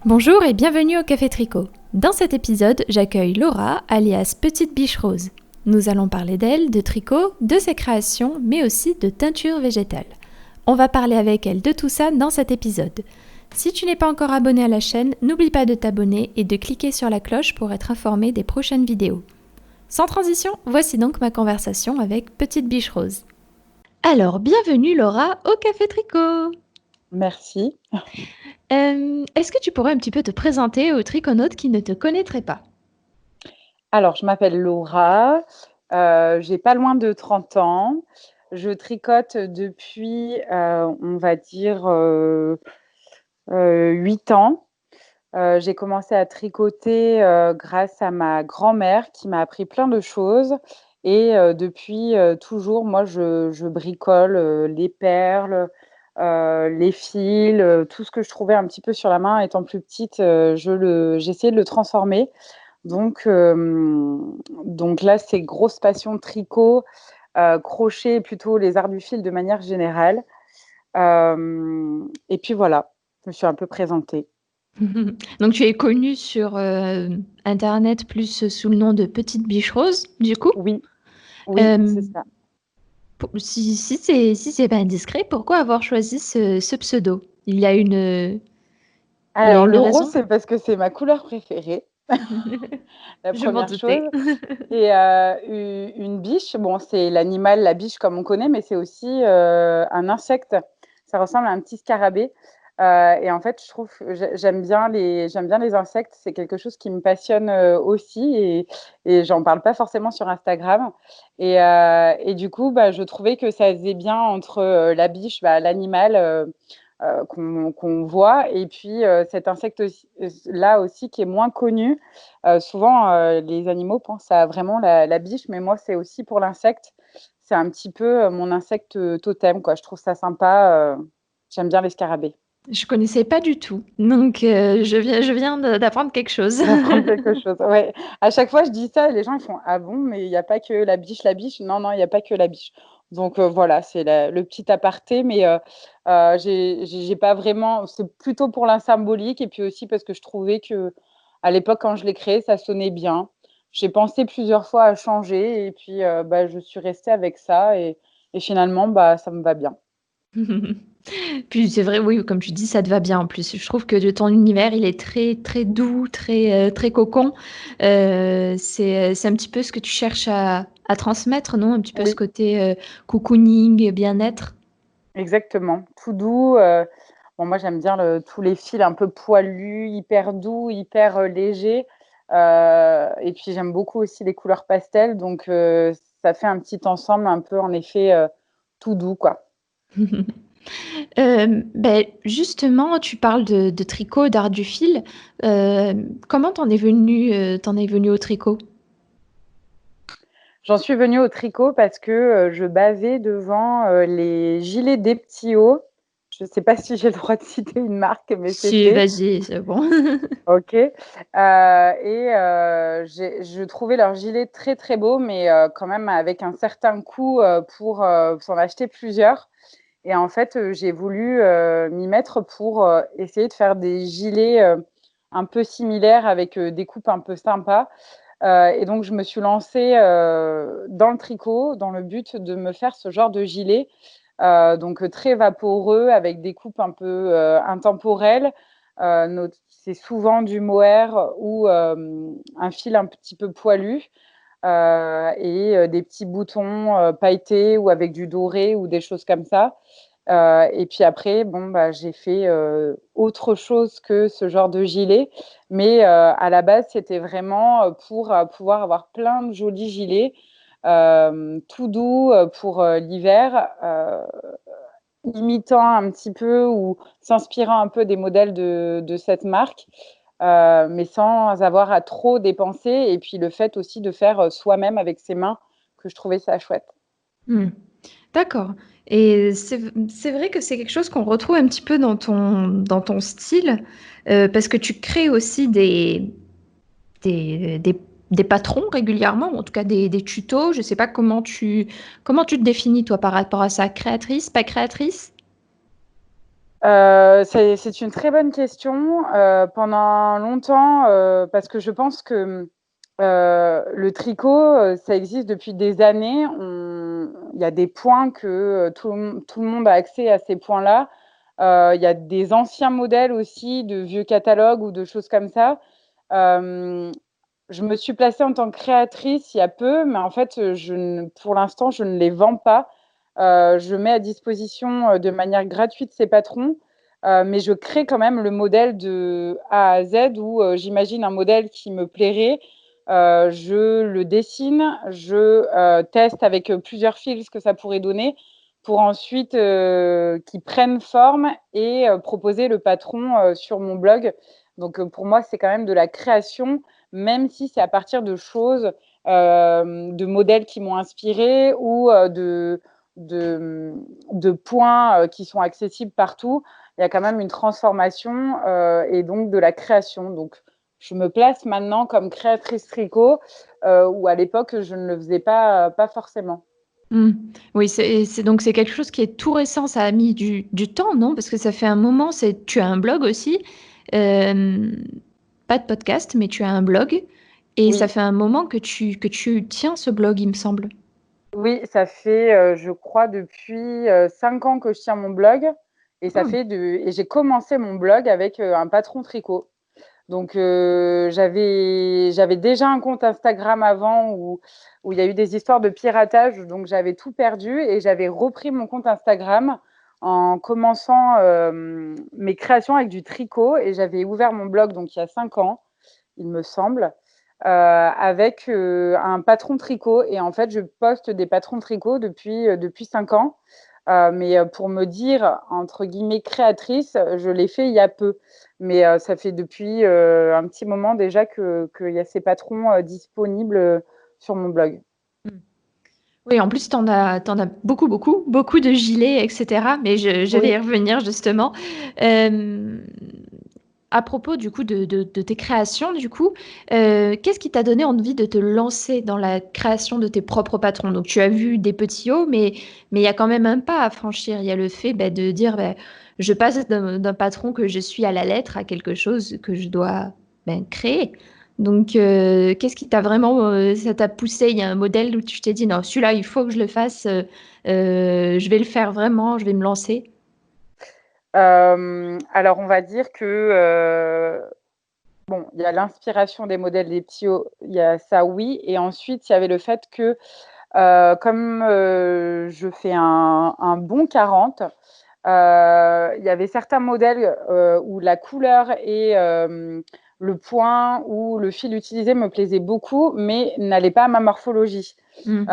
Bonjour et bienvenue au Café Tricot. Dans cet épisode, j'accueille Laura, alias Petite Biche Rose. Nous allons parler d'elle, de tricot, de ses créations, mais aussi de teinture végétale. On va parler avec elle de tout ça dans cet épisode. Si tu n'es pas encore abonné à la chaîne, n'oublie pas de t'abonner et de cliquer sur la cloche pour être informé des prochaines vidéos. Sans transition, voici donc ma conversation avec Petite Biche Rose. Alors, bienvenue Laura au Café Tricot. Merci. Est-ce que tu pourrais un petit peu te présenter aux triconautes qui ne te connaîtraient pas? Alors, je m'appelle Laura, j'ai pas loin de 30 ans. Je tricote depuis, on va dire, 8 ans. J'ai commencé à tricoter, grâce à ma grand-mère qui m'a appris plein de choses et depuis, toujours, moi, je bricole, les perles, les fils, tout ce que je trouvais un petit peu sur la main étant plus petite, j'essayais de le transformer. Donc là, c'est grosse passion tricot, crochet, plutôt les arts du fil de manière générale. Et puis voilà, je me suis un peu présentée. Donc tu es connue sur, internet plus sous le nom de Petite Biche Rose, du coup? Oui, oui, c'est Hem, ça. si c'est pas indiscret, pourquoi avoir choisi ce pseudo? Il y a Alors une le rose, raison? c'est parce que c'est ma couleur préférée, la Je m'en première doutais. chose. Et une biche, bon, c'est l'animal, la biche comme on connaît, mais c'est aussi, un insecte. Ça ressemble à un petit scarabée, et en fait, je trouve j'aime bien les insectes. C'est quelque chose qui me passionne, aussi et j'en parle pas forcément sur Instagram et du coup, bah, je trouvais que ça faisait bien entre, la biche, bah, l'animal, qu'on voit et puis, cet insecte aussi là aussi qui est moins connu. Souvent, les animaux pensent à vraiment la biche, mais moi, c'est aussi pour l'insecte. C'est un petit peu, mon insecte, totem, quoi. Je trouve ça sympa, j'aime bien les scarabées. Je connaissais pas du tout, donc je viens d'apprendre quelque chose. D'apprendre quelque chose, ouais. À chaque fois, je dis ça et les gens, ils font: «Ah bon? Mais il y a pas que la biche, la biche?» Non, non, il y a pas que la biche. Donc voilà, c'est le petit aparté, mais j'ai pas vraiment c'est plutôt pour la symbolique et puis aussi parce que je trouvais qu'à l'époque, quand je l'ai créé, ça sonnait bien. J'ai pensé plusieurs fois à changer et puis, bah, je suis restée avec ça et finalement, bah, ça me va bien. Puis c'est vrai, oui, comme tu dis, ça te va bien en plus. Je trouve que de ton univers, il est très, très doux, très, très cocon. C'est un petit peu ce que tu cherches à transmettre, non? Un petit peu ce Oui. côté, cocooning, bien-être? Exactement, tout doux, bon moi j'aime bien tous les fils un peu poilus, hyper doux, hyper, légers, et puis j'aime beaucoup aussi les couleurs pastel donc ça fait un petit ensemble un peu en effet, tout doux quoi. Justement, tu parles de tricot, d'art du fil. Comment t'en es venue au tricot? J'en suis venue au tricot parce que, je bavais devant, les gilets des petits hauts. Je ne sais pas si j'ai le droit de citer une marque, mais c'est Si, fait. vas-y, c'est bon. OK, je trouvais leurs gilets très, très beaux, mais quand même avec un certain coût, pour, s'en acheter plusieurs et en fait, j'ai voulu, m'y mettre pour, essayer de faire des gilets, un peu similaires avec, des coupes un peu sympas, et donc je me suis lancée, dans le tricot dans le but de me faire ce genre de gilet, donc très vaporeux avec des coupes un peu, intemporelles. C'est souvent du mohair ou un fil un petit peu poilu, et des petits boutons, pailletés ou avec du doré ou des choses comme ça. Et puis après, bon, bah, j'ai fait, autre chose que ce genre de gilet, mais à la base, c'était vraiment, pour, pouvoir avoir plein de jolis gilets, tout doux, pour, l'hiver, imitant un petit peu ou s'inspirant un peu des modèles de cette marque, mais sans avoir à trop dépenser et puis le fait aussi de faire, soi-même avec ses mains, que je trouvais ça chouette. Mmh. D'accord et c'est vrai que c'est quelque chose qu'on retrouve un petit peu dans ton style, parce que tu crées aussi des des des patrons régulièrement ou en tout cas des tutos. Je ne sais pas comment tu te définis toi par rapport à ça? Créatrice, pas créatrice? C'est une très bonne question. Pendant longtemps, parce que je pense que, le tricot, ça existe depuis des années. Il y a des points que, tout le monde a accès à ces points-là. Il y a des anciens modèles aussi, de vieux catalogues ou de choses comme ça. Hem, je me suis placée en tant que créatrice il y a peu, mais en fait, pour l'instant, je ne les vends pas. Je mets à disposition, de manière gratuite ces patrons, mais je crée quand même le modèle de A à Z où, j'imagine un modèle qui me plairait. Je le dessine, teste avec, plusieurs fils ce que ça pourrait donner pour ensuite, qu'ils prennent forme et proposer le patron, sur mon blog. Donc, pour moi, c'est quand même de la création, même si c'est à partir de choses, de modèles qui m'ont inspirée ou, de points, qui sont accessibles partout. Il y a quand même une transformation, et donc de la création. Donc je me place maintenant comme créatrice tricot, où à l'époque je ne le faisais pas forcément. Mmh. Oui, donc c'est quelque chose qui est tout récent, ça a mis du temps, non? Parce que ça fait un moment, tu as un blog aussi, hem, pas de podcast, mais tu as un blog et ça Oui. fait un moment que tu tiens ce blog, il me semble? Oui, ça fait, je crois depuis, 5 ans que je tiens mon blog et Mmh. j'ai commencé mon blog avec, un patron tricot. Donc, j'avais déjà un compte Instagram avant où il y a eu des histoires de piratage, donc j'avais tout perdu et j'avais repris mon compte Instagram en commençant, mes créations avec du tricot et j'avais ouvert mon blog donc il y a 5 ans, il me semble, avec, un patron tricot et en fait, je poste des patrons tricot depuis 5 ans. Mais pour me dire, entre guillemets, «créatrice», je l'ai fait il y a peu. Mais ça fait depuis, un petit moment déjà qu'il y a ces patrons, disponibles, sur mon blog. Mmh. Oui, en plus, t'en as beaucoup, beaucoup, beaucoup de gilets, et cetera, mais je vais y Oui. revenir justement. Hem, à propos du coup de tes créations du coup, qu'est-ce qui t'a donné envie de te lancer dans la création de tes propres patrons? Donc tu as vu des petits hauts, mais il y a quand même un pas à franchir. Il y a le fait, bah, de dire, bah, je passe d'un patron que je suis à la lettre à quelque chose que je dois, ben, créer. Donc, qu'est-ce qui t'a vraiment, ça t'a poussé? Il y a un modèle où tu t'es dit: «Non, celui-là, il faut que je le fasse, je vais le faire vraiment, je vais me lancer»? Alors on va dire que, bon, il y a l'inspiration des modèles des petits hauts, il y a ça oui et ensuite il y avait le fait que, comme, je fais un bon 40. Il y avait certains modèles, où la couleur et le point ou le fil utilisé me plaisaient beaucoup, mais n'allaient pas à ma morphologie. Mmh.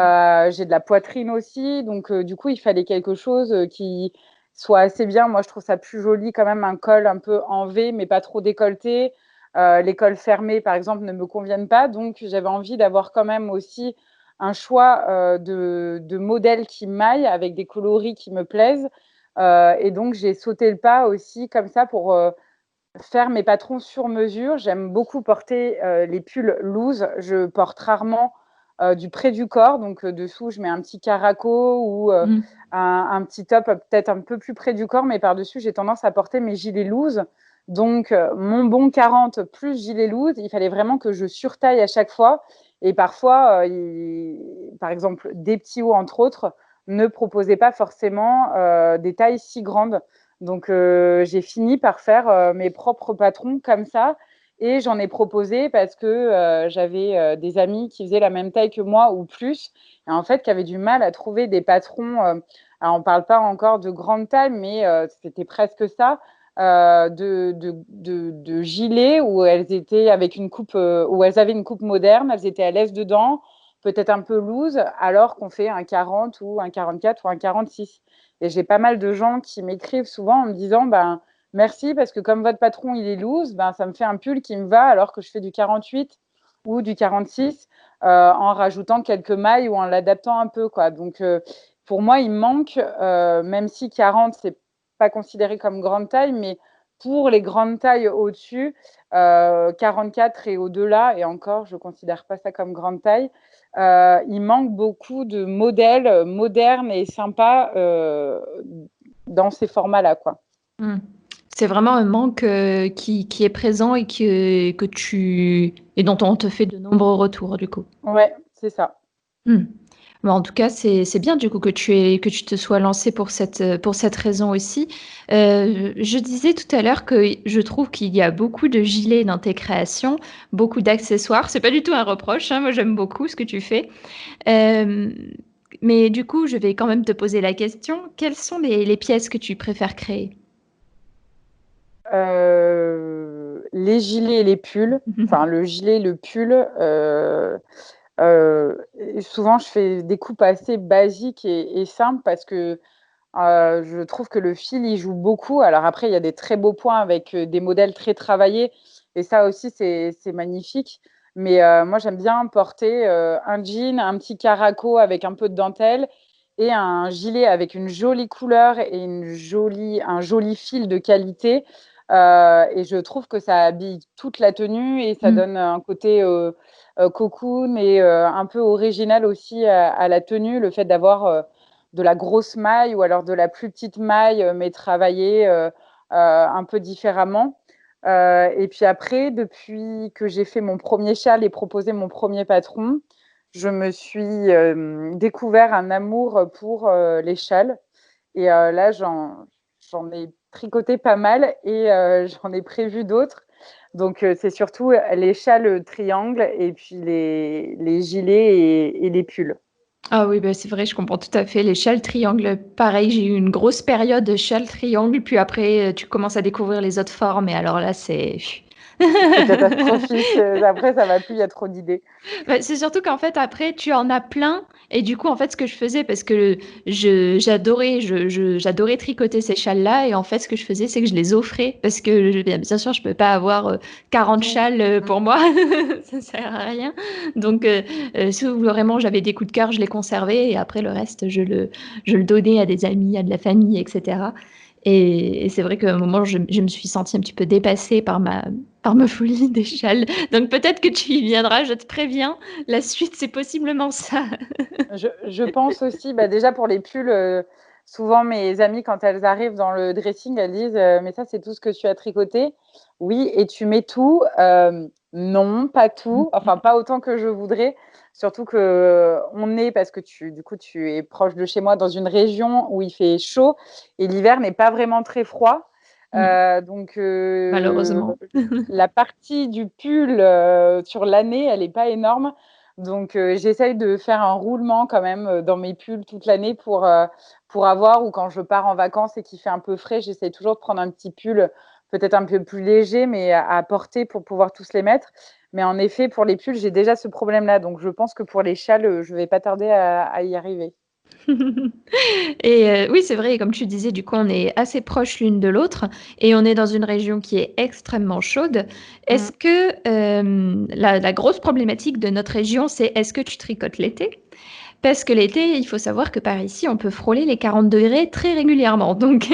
J'ai de la poitrine aussi, donc du coup, il fallait quelque chose, qui soit assez bien. Moi, je trouve ça plus joli quand même un col un peu en V, mais pas trop décolleté. Les cols fermés, par exemple, ne me conviennent pas, donc j'avais envie d'avoir quand même aussi un choix, de modèles qui m'aillent avec des coloris qui me plaisent. Et donc j'ai sauté le pas aussi comme ça pour, faire mes patrons sur mesure. J'aime beaucoup porter, les pulls loose. Je porte rarement, du près du corps, donc dessous, je mets un petit caraco ou Mmh. un petit top, peut-être un peu plus près du corps, mais par-dessus, j'ai tendance à porter mes gilets loose. Donc mon bon 40 plus gilet loose, il fallait vraiment que je surtaille à chaque fois et parfois, par exemple, des petits hauts, entre autres, ne proposaient pas forcément, des tailles si grandes. Donc, j'ai fini par faire, mes propres patrons comme ça et j'en ai proposé parce que, j'avais, des amis qui faisaient la même taille que moi ou plus et en fait, qui avaient du mal à trouver des patrons, alors on parle pas encore de grande taille, mais, c'était presque ça, de gilets où elles étaient avec une coupe, où elles avaient une coupe moderne, elles étaient à l'aise dedans, peut-être un peu loose, alors qu'on fait un 40 ou un 44 ou un 46. Et j'ai pas mal de gens qui m'écrivent souvent en me disant: «Ben, merci parce que comme votre patron il est loose, ben, ça me fait un pull qui me va alors que je fais du 48 ou du 46, en rajoutant quelques mailles ou en l'adaptant un peu, quoi». Donc pour moi, il manque, même si 40 c'est pas considéré comme grande taille, mais pour les grandes tailles au-dessus, 44 et au-delà et encore, je considère pas ça comme grande taille, il manque beaucoup de modèles, modernes et sympas, dans ces formats-là, quoi. Mmh. C'est vraiment un manque, qui est présent et dont on te fait de nombreux retours, du coup? Ouais, c'est ça. Mmh. Bah, en tout cas, c'est bien du coup que tu te sois lancé pour cette raison aussi. Je disais tout à l'heure que je trouve qu'il y a beaucoup de gilets dans tes créations, beaucoup d'accessoires. C'est pas du tout un reproche, hein, moi j'aime beaucoup ce que tu fais. Hem, mais du coup, je vais quand même te poser la question, quelles sont les pièces que tu préfères créer? Les gilets et les pulls, enfin le gilet, le pull, et souvent je fais des coupes assez basiques et simples parce que, je trouve que le fil y joue beaucoup. Alors après, il y a des très beaux points avec, des modèles très travaillés et ça aussi c'est magnifique. Mais, moi j'aime bien porter, un jean, un petit caraco avec un peu de dentelle et un gilet avec une jolie couleur et un joli fil de qualité, et je trouve que ça habille toute la tenue et ça Mmh. donne un côté, cocoon et un peu original aussi à la tenue. Le fait d'avoir, de la grosse maille ou alors de la plus petite maille, mais travaillée, un peu différemment. Et puis après, depuis que j'ai fait mon premier châle et proposé mon premier patron, je me suis, découvert un amour pour, les châles et là, j'en ai tricoté pas mal et j'en ai prévu d'autres. Donc c'est surtout les châles, triangles et puis les gilets et les pulls. Ah oui, bah, c'est vrai, je comprends tout à fait. Les châles triangles, pareil, j'ai eu une grosse période de châles triangles, puis après, tu commences à découvrir les autres formes et alors là, c'est C'est catastrophique, après ça va plus, il y a trop d'idées. bah, c'est surtout qu'en fait, après, tu en as plein et du coup, en fait, ce que je faisais parce que j'adorais tricoter ces châles-là et en fait, ce que je faisais, c'est que je les offrais parce que bien sûr, je peux pas avoir, 40 châles, Mmh. pour moi, ça sert à rien. Donc si vraiment j'avais des coups de cœur, je les conservais et après le reste, je le donnais à des amis, à de la famille et cetera et c'est vrai qu'à un moment, je me suis sentie un petit peu dépassée par ma folie des châles. Donc peut-être que tu y viendras, je te préviens. La suite, c'est possiblement ça. Je pense aussi, bah, déjà pour les pulls, souvent mes amies quand elles arrivent dans le dressing, elles disent: «Mais ça, c'est tout ce que tu as tricoté?» «Oui et tu mets tout?» «Non, pas tout, enfin pas autant que je voudrais». Surtout qu'on est parce que tu es proche de chez moi dans une région où il fait chaud et l'hiver n'est pas vraiment très froid. Mmh, Donc malheureusement. la partie du pull, sur l'année, elle est pas énorme. Donc j'essaye de faire un roulement quand même, dans mes pulls toute l'année pour avoir ou quand je pars en vacances et qu'il fait un peu frais, j'essaie toujours de prendre un petit pull, peut-être un peu plus léger, mais à porter pour pouvoir tous les mettre. Mais en effet, pour les pulls, j'ai déjà ce problème-là, donc je pense que pour les châles, je vais pas tarder à y arriver. Et oui, c'est vrai, comme tu disais, du coup, on est assez proches l'une de l'autre et on est dans une région qui est extrêmement chaude. Mmh. Est-ce que, la grosse problématique de notre région, c'est est-ce que tu tricotes l'été? Parce que l'été, il faut savoir que par ici, on peut frôler les 40 degrés très régulièrement, donc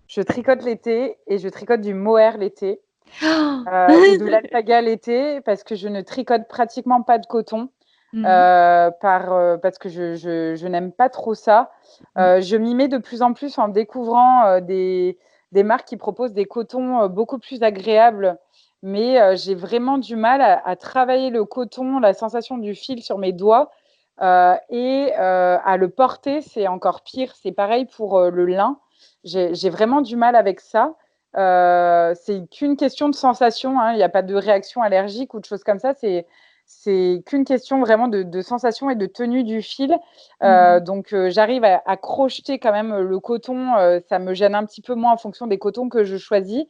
Je tricote l'été et je tricote du mohair l'été, ou de l'alpaga l'été parce que je ne tricote pratiquement pas de coton. Mmh. Parce que je n'aime pas trop ça. Mmh. Je m'y mets de plus en plus en découvrant, des marques qui proposent des cotons, beaucoup plus agréables. Mais, j'ai vraiment du mal à travailler le coton, la sensation du fil sur mes doigts, à le porter, c'est encore pire. C'est pareil pour, le lin. J'ai vraiment du mal avec ça. C'est qu'une question de sensation, hein, il y a pas de réaction allergique ou de choses comme ça. C'est qu'une question vraiment de sensation et de tenue du fil. Mmh. Donc j'arrive à crocheter quand même, le coton, ça me gêne un petit peu moins en fonction des cotons que je choisis.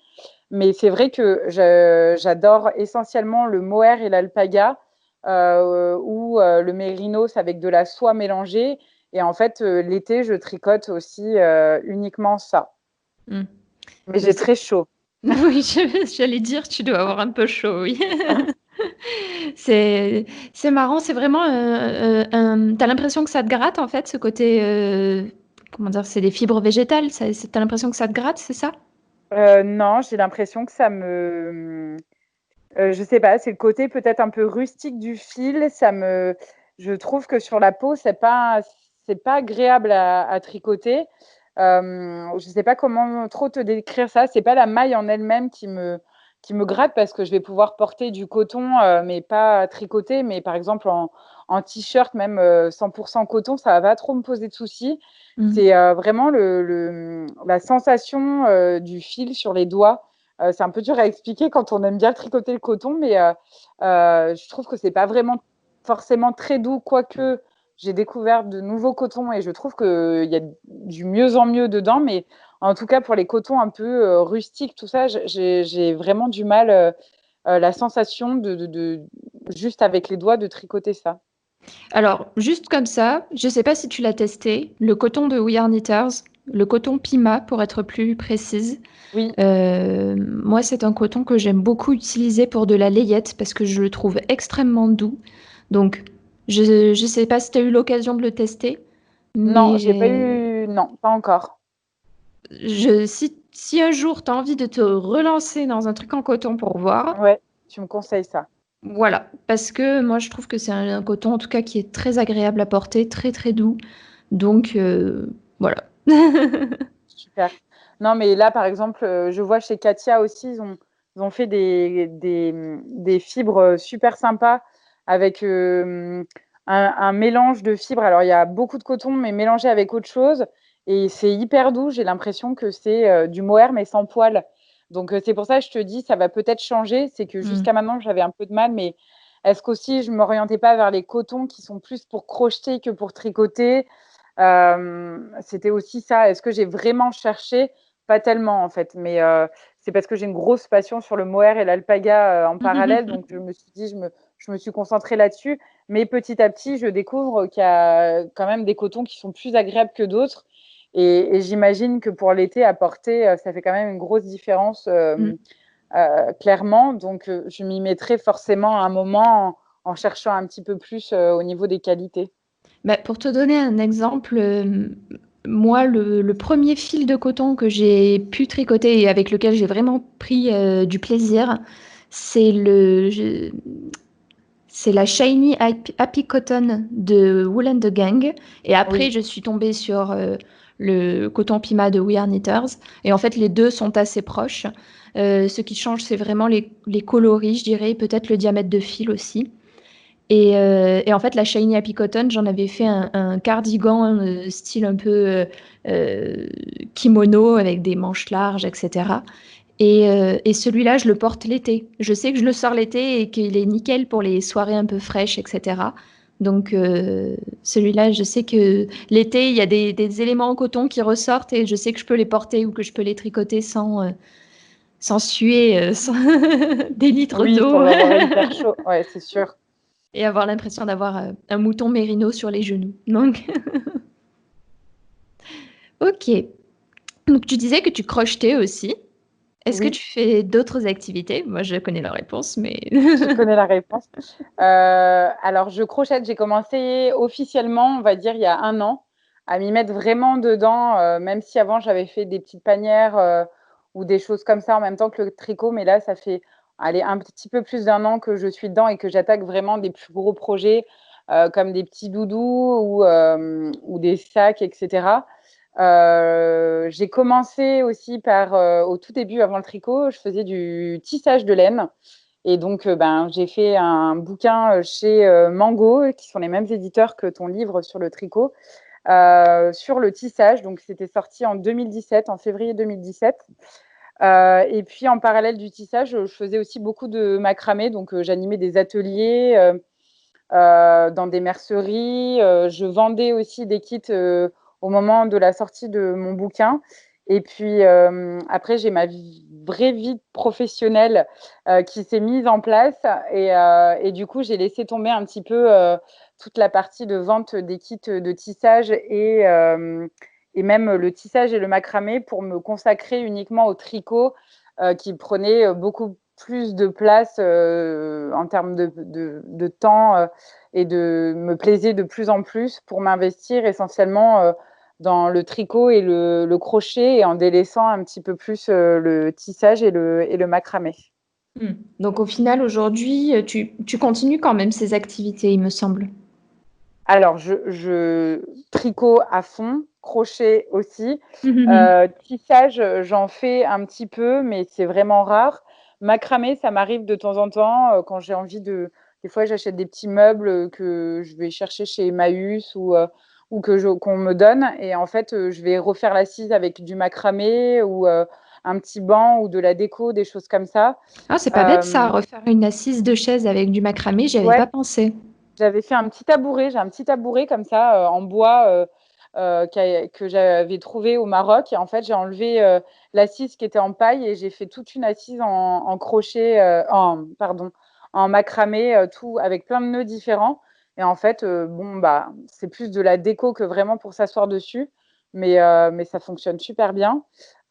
Mais c'est vrai que j'adore essentiellement le mohair et l'alpaga, ou le mérinos avec de la soie mélangée et en fait, l'été, je tricote aussi, uniquement ça. Mmh. Mais Mais j'ai c'est très chaud. oui, j'allais dire, tu dois avoir un peu chaud, oui. C'est c'est marrant, c'est vraiment, un tu l'impression que ça te gratte, en fait, ce côté, comment dire? C'est des fibres végétales, tu l'impression que ça te gratte, c'est ça? Non, j'ai l'impression que ça je sais pas, c'est le côté peut-être un peu rustique du fil, je trouve que sur la peau, c'est pas agréable à tricoter. Je sais pas comment trop te décrire ça. C'est pas la maille en elle-même qui me gratte parce que je vais pouvoir porter du coton, mais pas tricoté. Mais par exemple, en t-shirt, même 100% coton, ça va pas trop me poser de soucis. Mhm. C'est vraiment la sensation du fil sur les doigts. C'est un peu dur à expliquer quand on aime bien tricoter le coton, mais je trouve que c'est pas vraiment forcément très doux, quoique j'ai découvert de nouveaux cotons et je trouve qu'il y a du mieux en mieux dedans. Mais en tout cas, pour les cotons un peu rustiques, tout ça, j'ai vraiment du mal, la sensation juste avec les doigts, de tricoter ça. Alors, juste comme ça, je ne sais pas si tu l'as testé, le coton de We Are Knitters, le coton Pima pour être plus précise. Oui, Moi, c'est un coton que j'aime beaucoup utiliser pour de la layette parce que je le trouve extrêmement doux. Donc, je ne sais pas si tu as eu l'occasion de le tester, non, mais j'ai pas eu, non, pas encore. si un jour tu as envie de te relancer dans un truc en coton pour voir, Ouais, tu me conseilles ça. voilà. Parce que moi, je trouve que c'est un coton, en tout cas, qui est très agréable à porter, très très doux. Donc, voilà. Super. Non, mais là, par exemple, je vois chez Katia aussi, ils ont fait des fibres super sympas avec un mélange de fibres. Alors, il y a beaucoup de coton, mais mélangé avec autre chose. Et c'est hyper doux. J'ai l'impression que c'est du mohair, mais sans poils. Donc, c'est pour ça que je te dis, ça va peut-être changer. C'est que Mm. jusqu'à maintenant, j'avais un peu de mal, mais est-ce qu'aussi, je ne m'orientais pas vers les cotons qui sont plus pour crocheter que pour tricoter? C'était aussi ça. Est-ce que j'ai vraiment cherché? Pas tellement en fait, mais c'est parce que j'ai une grosse passion sur le mohair et l'alpaga en parallèle, donc je me suis dit, je me suis concentrée là-dessus. Mais petit à petit, je découvre qu'il y a quand même des cotons qui sont plus agréables que d'autres. Et j'imagine que pour l'été, à porter, ça fait quand même une grosse différence, Mm. clairement. Donc, je m'y mettrai forcément à un moment en cherchant un petit peu plus au niveau des qualités. Bah, pour te donner un exemple, moi, le premier fil de coton que j'ai pu tricoter et avec lequel j'ai vraiment pris du plaisir, c'est c'est la Shiny Happy Cotton de Wool and the Gang. Et après, Oui, je suis tombée sur le coton Pima de We Are Knitters. Et en fait, les deux sont assez proches. Ce qui change, c'est vraiment les coloris, je dirais, peut-être le diamètre de fil aussi. Et en fait, la Shiny Happy Cotton, j'en avais fait un cardigan style un peu euh, kimono avec des manches larges, etc. Et celui-là, je le porte l'été. Je sais que je le sors l'été et qu'il est nickel pour les soirées un peu fraîches, etc. Donc celui-là, je sais que l'été, il y a des éléments en coton qui ressortent et je sais que je peux les porter ou que je peux les tricoter sans suer sans des litres oui, d'eau. sans avoir hyper chaud. Ouais, c'est sûr. Et avoir l'impression d'avoir un mouton mérino sur les genoux. Donc, ok. Donc, tu disais que tu crochetais aussi. Est-ce que Oui, tu fais d'autres activités? Moi, je connais la réponse, mais... je connais la réponse. Alors, je crochète. J'ai commencé officiellement, on va dire, il y a un an, à m'y mettre vraiment dedans, même si avant, j'avais fait des petites panières ou des choses comme ça en même temps que le tricot. Mais là, ça fait allez, un petit peu plus d'un an que je suis dedans et que j'attaque vraiment des plus gros projets comme des petits doudous ou des sacs, etc. J'ai commencé aussi par, au tout début, avant le tricot, je faisais du tissage de laine. Et donc, ben, j'ai fait un bouquin chez Mango, qui sont les mêmes éditeurs que ton livre sur le tricot, sur le tissage. Donc, c'était sorti en 2017, en février 2017. Et puis, en parallèle du tissage, je faisais aussi beaucoup de macramé. Donc, j'animais des ateliers dans des merceries. Je vendais aussi des kits au moment de la sortie de mon bouquin. Et puis après, j'ai ma vraie vie professionnelle qui s'est mise en place. Et du coup, j'ai laissé tomber un petit peu toute la partie de vente des kits de tissage et même le tissage et le macramé pour me consacrer uniquement au tricot qui prenait beaucoup plus de place en termes de temps et de me plaisait de plus en plus pour m'investir essentiellement dans le tricot et le crochet et en délaissant un petit peu plus le tissage et le macramé. Hmm. Donc, au final, aujourd'hui, tu continues quand même ces activités, il me semble. Alors, je tricot à fond, crochet aussi. Mhm. Tissage, j'en fais un petit peu, mais c'est vraiment rare. Macramé, ça m'arrive de temps en temps, quand j'ai envie de des fois, j'achète des petits meubles, que je vais chercher chez Emmaüs ou qu'on me donne et en fait, je vais refaire l'assise avec du macramé ou, un petit banc ou de la déco, des choses comme ça. Ah, c'est pas bête ça, Hem, refaire une assise de chaise avec du macramé, j'y avais ouais. pas pensé. J'avais fait un petit tabouret, j'ai un petit tabouret comme ça, en bois, que j'avais trouvé au Maroc et en fait, j'ai enlevé, l'assise qui était en paille et j'ai fait toute une assise en crochet, en macramé, tout avec plein de nœuds différents et en fait, bon, bah, c'est plus de la déco que vraiment pour s'asseoir dessus, mais ça fonctionne super bien.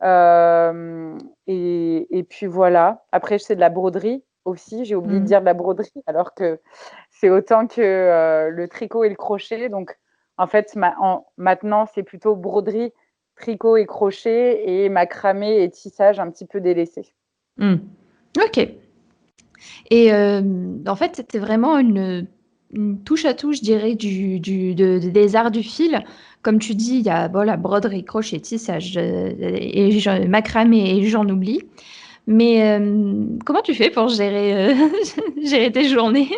Hem et puis voilà. Après, c'est de la broderie aussi, j'ai oublié de Mm. dire de la broderie alors que c'est autant que, le tricot et le crochet. Donc, en fait, maintenant, c'est plutôt broderie, tricot et crochet et macramé et tissage un petit peu délaissé. Mm. Ok. Et en fait, c'était vraiment une touche à touche, je dirais, des arts du fil. Comme tu dis, il y a bon, la broderie, crochet, tissage, macramé et j'en oublie. Mais comment tu fais pour gérer, gérer tes journées?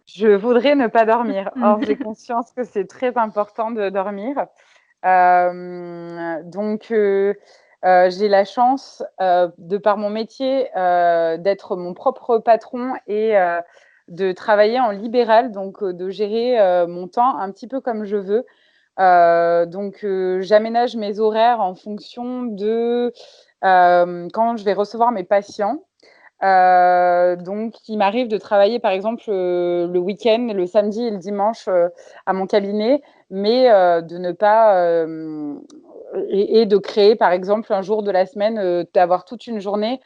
Je voudrais ne pas dormir. Or, j'ai Mm. conscience que c'est très important de dormir. Donc, j'ai la chance, de par mon métier, d'être mon propre patron et de travailler en libéral, donc de gérer, mon temps un petit peu comme je veux. Donc, j'aménage mes horaires en fonction de, quand je vais recevoir mes patients. Donc il m'arrive de travailler, par exemple, le week-end, le samedi et le dimanche, à mon cabinet, mais de ne pas, et de créer, par exemple, un jour de la semaine, d'avoir toute une journée,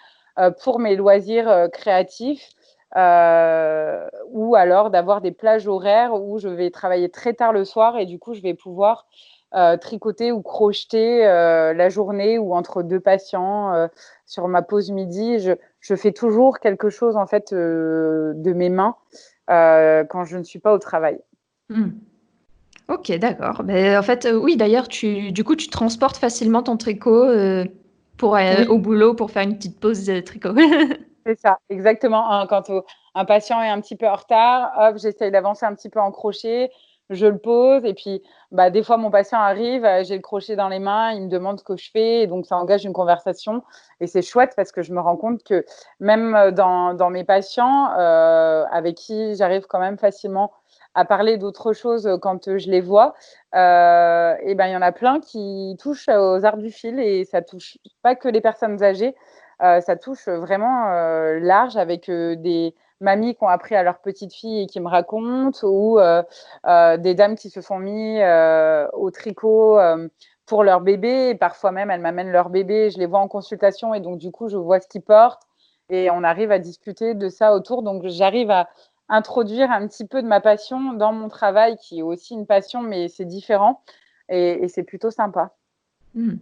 pour mes loisirs, créatifs, ou alors d'avoir des plages horaires où je vais travailler très tard le soir et du coup, je vais pouvoir, tricoter ou crocheter, la journée ou entre 2 patients, sur ma pause midi. Je fais toujours quelque chose en fait, de mes mains, quand je ne suis pas au travail. Mm. Ok, d'accord. Mais en fait, oui, d'ailleurs, du coup, tu transportes facilement ton tricot pour, au Oui, boulot pour faire une petite pause tricot. c'est ça, exactement. Un patient est un petit peu en retard, hop, j'essaye d'avancer un petit peu en crochet, je le pose et puis, bah, des fois mon patient arrive, j'ai le crochet dans les mains, il me demande ce que je fais et donc ça engage une conversation et c'est chouette parce que je me rends compte que même, dans mes patients, avec qui j'arrive quand même facilement à parler d'autres choses, quand, je les vois, et ben, il y en a plein qui touchent aux arts du fil et ça touche pas que les personnes âgées, ça touche vraiment, large avec, des mamies qui ont appris à leur petite fille et qui me racontent ou, des dames qui se sont mis, au tricot, pour leur bébé et parfois même elles m'amènent leur bébé, je les vois en consultation et donc du coup je vois ce qu'ils portent et on arrive à discuter de ça autour. Donc j'arrive à introduire un petit peu de ma passion dans mon travail qui est aussi une passion mais c'est différent et c'est plutôt sympa. Mm.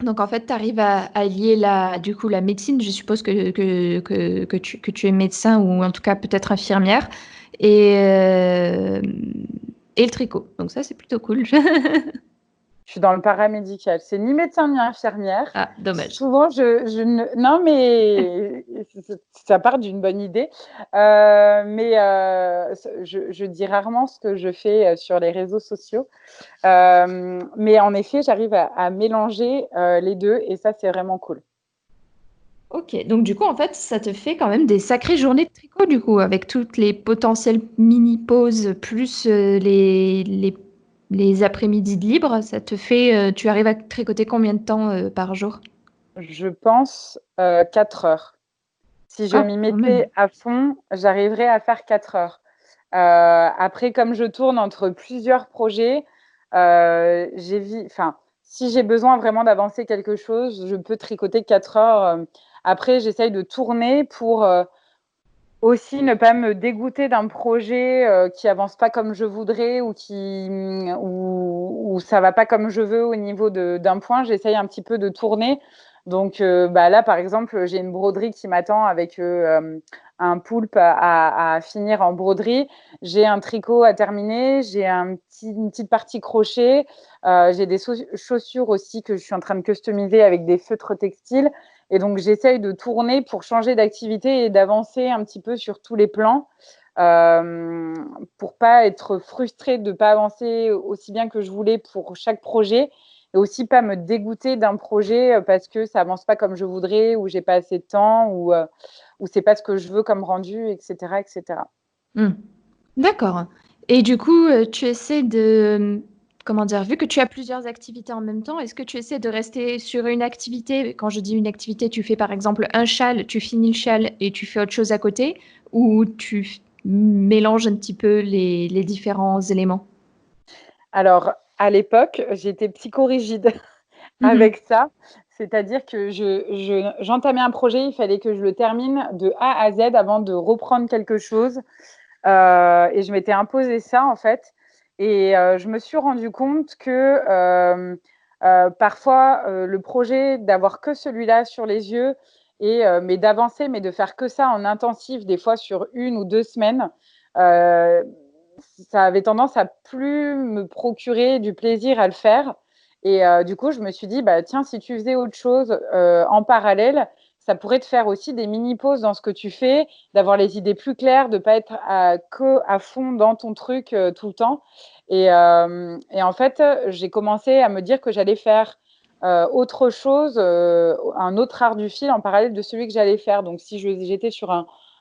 Donc en fait, tu arrives à lier du coup, la médecine, je suppose que tu es médecin ou en tout cas peut-être infirmière, et, euh, et le tricot. Donc ça, c'est plutôt cool. Je suis dans le paramédical. C'est ni médecin ni infirmière. Ah, dommage. Souvent, je ne non, mais ça part d'une bonne idée. Mais je dis rarement ce que je fais, sur les réseaux sociaux. Mais en effet, j'arrive à mélanger, les 2 et ça, c'est vraiment cool. Ok, donc du coup, en fait, ça te fait quand même des sacrées journées de tricot, du coup, avec toutes les potentielles mini-pauses, plus les après-midi de libre, ça te fait, tu arrives à tricoter combien de temps par jour? Je pense, 4 heures. Si je Ah, m'y quand même. mettais à fond, j'arriverais à faire 4 heures. Après, comme je tourne entre plusieurs projets, enfin, si j'ai besoin vraiment d'avancer quelque chose, je peux tricoter 4 heures. Après, j'essaye de tourner pour aussi ne pas me dégoûter d'un projet qui avance pas comme je voudrais ou ou ça va pas comme je veux au niveau d'un point. J'essaye un petit peu de tourner. Donc, bah là, par exemple, j'ai une broderie qui m'attend avec un poulpe à finir en broderie. J'ai un tricot à terminer, j'ai une petite partie crochet, j'ai des chaussures aussi que je suis en train de customiser avec des feutres textiles. Et donc, j'essaye de tourner pour changer d'activité et d'avancer un petit peu sur tous les plans pour pas être frustrée de ne pas avancer aussi bien que je voulais pour chaque projet et aussi pas me dégoûter d'un projet parce que ça avance pas comme je voudrais ou j'ai pas assez de temps ou c'est pas ce que je veux comme rendu, etc., etc. D'accord. Et du coup, tu essaies de, comment dire, vu que tu as plusieurs activités en même temps, est-ce que tu essaies de rester sur une activité? Quand je dis une activité, tu fais par exemple un châle, tu finis le châle et tu fais autre chose à côté, ou tu mélanges un petit peu les différents éléments? Alors, à l'époque, j'étais psychorigide Mhm. avec ça. C'est-à-dire que j'entamais un projet, il fallait que je le termine de A à Z avant de reprendre quelque chose. Et je m'étais imposé ça, en fait. Et je me suis rendu compte que parfois, le projet, d'avoir que celui-là sur les yeux, mais d'avancer, mais de faire que ça en intensif, des fois sur 1 ou 2 semaines, euh, ça avait tendance à plus me procurer du plaisir à le faire. Et du coup, je me suis dit, bah, tiens, si tu faisais autre chose en parallèle, ça pourrait te faire aussi des mini-pauses dans ce que tu fais, d'avoir les idées plus claires, de ne pas être à fond dans ton truc tout le temps. Et en fait, j'ai commencé à me dire que j'allais faire autre chose, un autre art du fil en parallèle de celui que j'allais faire. Donc, si j'étais sur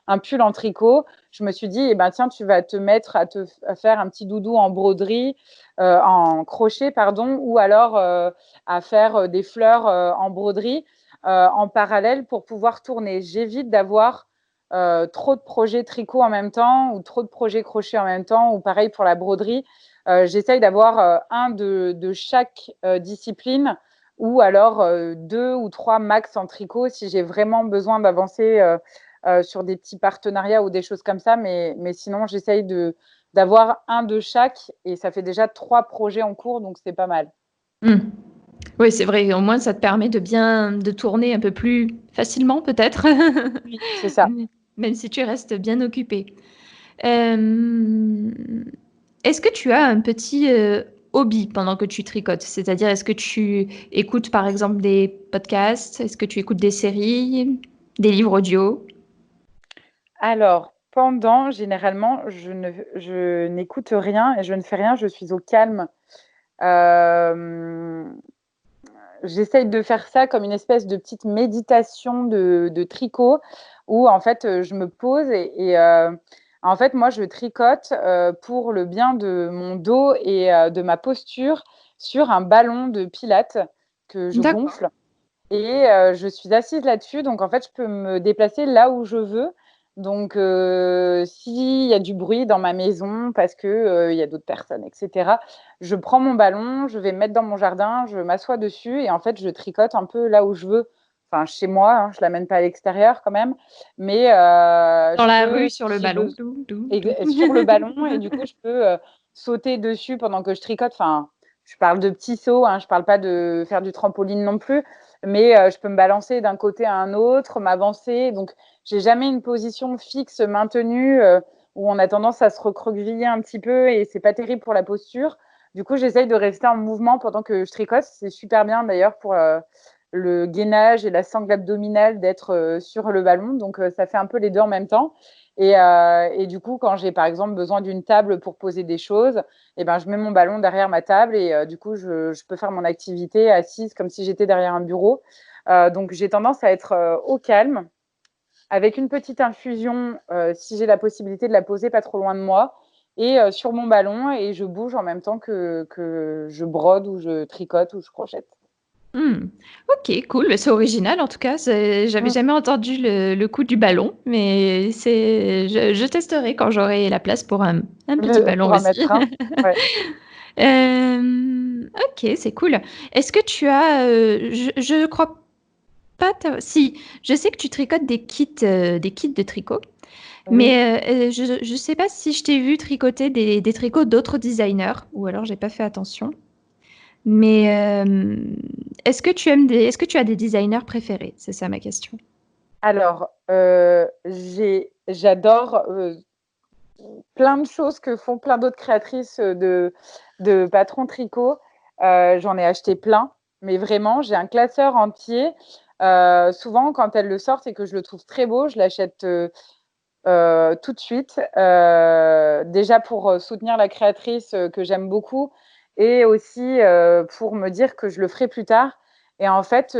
un pull en tricot, je me suis dit, eh ben, tiens, tu vas te mettre à faire un petit doudou en broderie, en crochet, pardon, ou alors à faire des fleurs en broderie en parallèle pour pouvoir tourner. J'évite d'avoir trop de projets tricot en même temps ou trop de projets crochet en même temps ou pareil pour la broderie. J'essaye d'avoir un de chaque discipline ou alors 2 ou 3 max en tricot si j'ai vraiment besoin d'avancer sur des petits partenariats ou des choses comme ça. Mais sinon, j'essaye d'avoir un de chaque et ça fait déjà 3 projets en cours, donc c'est pas mal. Hmm. Oui, c'est vrai, au moins ça te permet de tourner un peu plus facilement peut-être, Oui, c'est ça. même si tu restes bien occupé. Euh, Est-ce que tu as un petit hobby pendant que tu tricotes? C'est-à-dire, est-ce que tu écoutes par exemple des podcasts? Est-ce que tu écoutes des séries, des livres audio? Alors, généralement, je n'écoute rien et je ne fais rien, je suis au calme. Euh, J'essaye de faire ça comme une espèce de petite méditation de tricot où en fait je me pose et en fait moi je tricote pour le bien de mon dos et de ma posture sur un ballon de pilates que je D'accord. gonfle et je suis assise là-dessus, donc en fait, je peux me déplacer là où je veux. Donc, s'il y a du bruit dans ma maison parce que il y a d'autres personnes, etc., je prends mon ballon, je vais me mettre dans mon jardin, je m'assois dessus et en fait, je tricote un peu là où je veux. Enfin, chez moi, hein, je l'amène pas à l'extérieur quand même, mais Dans je la peux, rue, sur le si j'ai ballon. besoin, Dou, dou, dou. sur le ballon et du coup, je peux sauter dessus pendant que je tricote. Enfin, je parle de petits sauts, hein, je parle pas de faire du trampoline non plus, mais je peux me balancer d'un côté à un autre, m'avancer. Donc, j'ai jamais une position fixe maintenue où on a tendance à se recroqueviller un petit peu et c'est pas terrible pour la posture. Du coup, j'essaye de rester en mouvement pendant que je tricote. C'est super bien d'ailleurs pour le gainage et la sangle abdominale d'être sur le ballon. Donc, ça fait un peu les deux en même temps. Et du coup, quand j'ai par exemple besoin d'une table pour poser des choses, eh ben, je mets mon ballon derrière ma table et du coup, je peux faire mon activité assise comme si j'étais derrière un bureau. Donc, j'ai tendance à être au calme, avec une petite infusion, si j'ai la possibilité de la poser pas trop loin de moi, et sur mon ballon, et je bouge en même temps que je brode ou je tricote ou je crochette. Hmm. Ok, cool. Mais c'est original en tout cas. J'avais Mm. jamais entendu le coup du ballon, mais je testerai quand j'aurai la place pour un petit ballon Pour en aussi. mettre un. Ouais. Ok, c'est cool. Est-ce que tu as, je crois pas, si, je sais que tu tricotes des kits de tricot, Oui. mais je sais pas si je t'ai vu tricoter des tricots d'autres designers, ou alors j'ai pas fait attention. Mais est-ce que tu as des designers préférés? C'est ça ma question. Alors, j'ai j'adore plein de choses que font plein d'autres créatrices de patrons tricot. J'en ai acheté plein, mais vraiment, j'ai un classeur entier. Souvent, quand elles le sortent et que je le trouve très beau, je l'achète tout de suite. Déjà pour soutenir la créatrice que j'aime beaucoup et aussi pour me dire que je le ferai plus tard. Et en fait,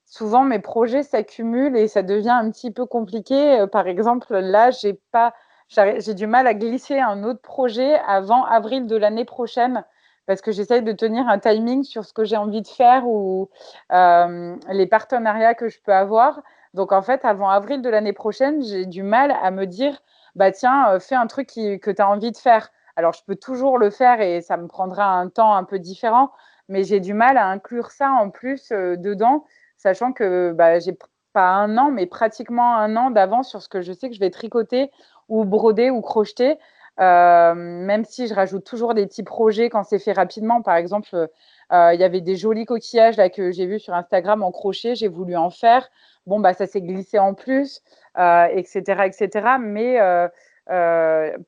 souvent mes projets s'accumulent et ça devient un petit peu compliqué. Par exemple, là, j'ai du mal à glisser un autre projet avant avril de l'année prochaine parce que j'essaye de tenir un timing sur ce que j'ai envie de faire ou les partenariats que je peux avoir. Donc, en fait, avant avril de l'année prochaine, j'ai du mal à me dire, bah tiens, fais un truc que tu as envie de faire. Alors, je peux toujours le faire et ça me prendra un temps un peu différent, mais j'ai du mal à inclure ça en plus dedans, sachant que bah, j'ai pas un an, mais pratiquement un an d'avance sur ce que je sais que je vais tricoter ou broder ou crocheter. Même si je rajoute toujours des petits projets quand c'est fait rapidement. Par exemple, il y avait des jolis coquillages là, que j'ai vus sur Instagram en crochet, j'ai voulu en faire. Bon, bah, ça s'est glissé en plus, etc., etc. Mais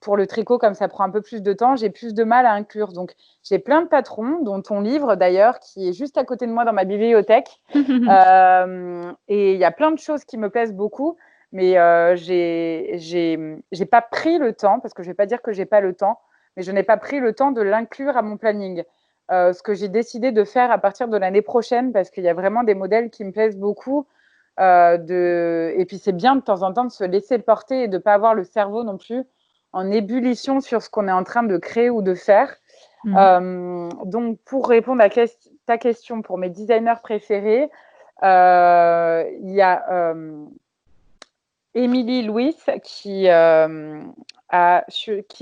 pour le tricot, comme ça prend un peu plus de temps, j'ai plus de mal à inclure. Donc, j'ai plein de patrons, dont ton livre d'ailleurs, qui est juste à côté de moi dans ma bibliothèque. Et il y a plein de choses qui me plaisent beaucoup, mais j'ai pas pris le temps, parce que je vais pas dire que j'ai pas le temps, mais je n'ai pas pris le temps de l'inclure à mon planning. Ce que j'ai décidé de faire à partir de l'année prochaine, parce qu'il y a vraiment des modèles qui me plaisent beaucoup. Et puis c'est bien de temps en temps de se laisser porter et de ne pas avoir le cerveau non plus en ébullition sur ce qu'on est en train de créer ou de faire. Donc pour répondre à ta question, pour mes designers préférés, il y a Émilie Louis qui est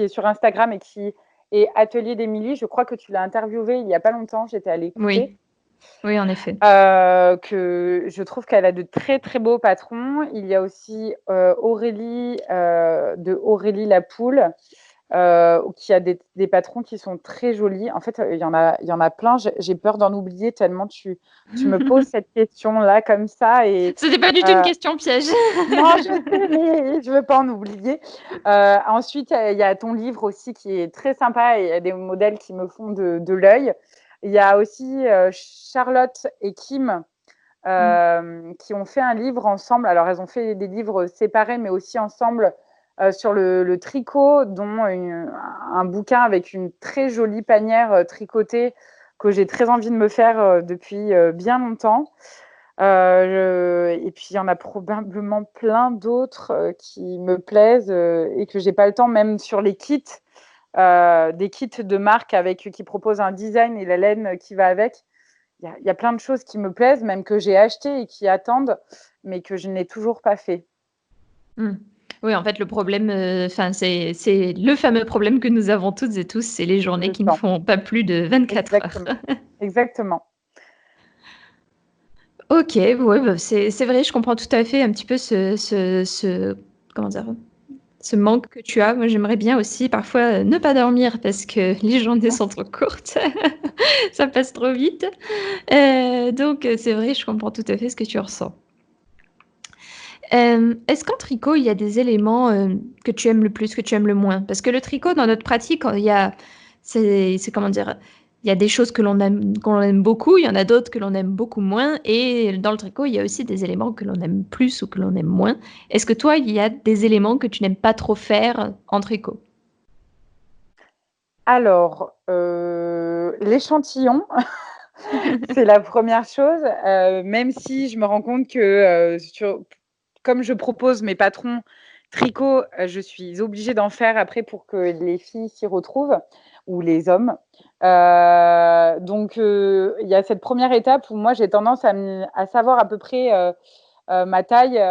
sur Instagram et qui est Atelier d'Émilie. Je crois que tu l'as interviewée il n'y a pas longtemps, j'étais allée écouter. Oui, oui, en effet. Que je trouve qu'elle a de très très beaux patrons. Il y a aussi Aurélie de Aurélie la Poule, qui a des patrons qui sont très jolis. En fait, il y en a plein. J'ai peur d'en oublier tellement tu me poses cette question-là comme ça. C'était pas du tout une question piège. Non, je sais, mais je veux pas en oublier. Ensuite, il y a ton livre aussi qui est très sympa et il y a des modèles qui me font de l'œil. Il y a aussi Charlotte et Kim qui ont fait un livre ensemble. Alors, elles ont fait des livres séparés, mais aussi ensemble sur le tricot, dont un bouquin avec une très jolie panière tricotée que j'ai très envie de me faire depuis bien longtemps. Et puis, il y en a probablement plein d'autres qui me plaisent et que j'ai pas le temps, même sur les kits. Des kits de marque qui proposent un design et la laine qui va avec. Il y a plein de choses qui me plaisent, même que j'ai achetées et qui attendent, mais que je n'ai toujours pas fait. Oui, en fait, le problème, c'est le fameux problème que nous avons toutes et tous, c'est les journées qui ne font pas plus de 24 Exactement. heures. Exactement. Ok, ouais, bah, c'est vrai, je comprends tout à fait un petit peu comment dire, ce manque que tu as. Moi, j'aimerais bien aussi parfois ne pas dormir parce que les journées sont trop courtes. Ça passe trop vite. Donc, c'est vrai, je comprends tout à fait ce que tu ressens. Est-ce qu'en tricot, il y a des éléments que tu aimes le plus, que tu aimes le moins? Parce que le tricot, dans notre pratique, c'est comment dire, il y a des choses que l'on aime beaucoup, il y en a d'autres que l'on aime beaucoup moins, et dans le tricot, il y a aussi des éléments que l'on aime plus ou que l'on aime moins. Est-ce que toi, il y a des éléments que tu n'aimes pas trop faire en tricot? Alors, l'échantillon, c'est la première chose, même si je me rends compte que comme je propose mes patrons tricot, je suis obligée d'en faire après pour que les filles s'y retrouvent ou les hommes. Donc, il y a cette première étape où moi, j'ai tendance à savoir à peu près ma taille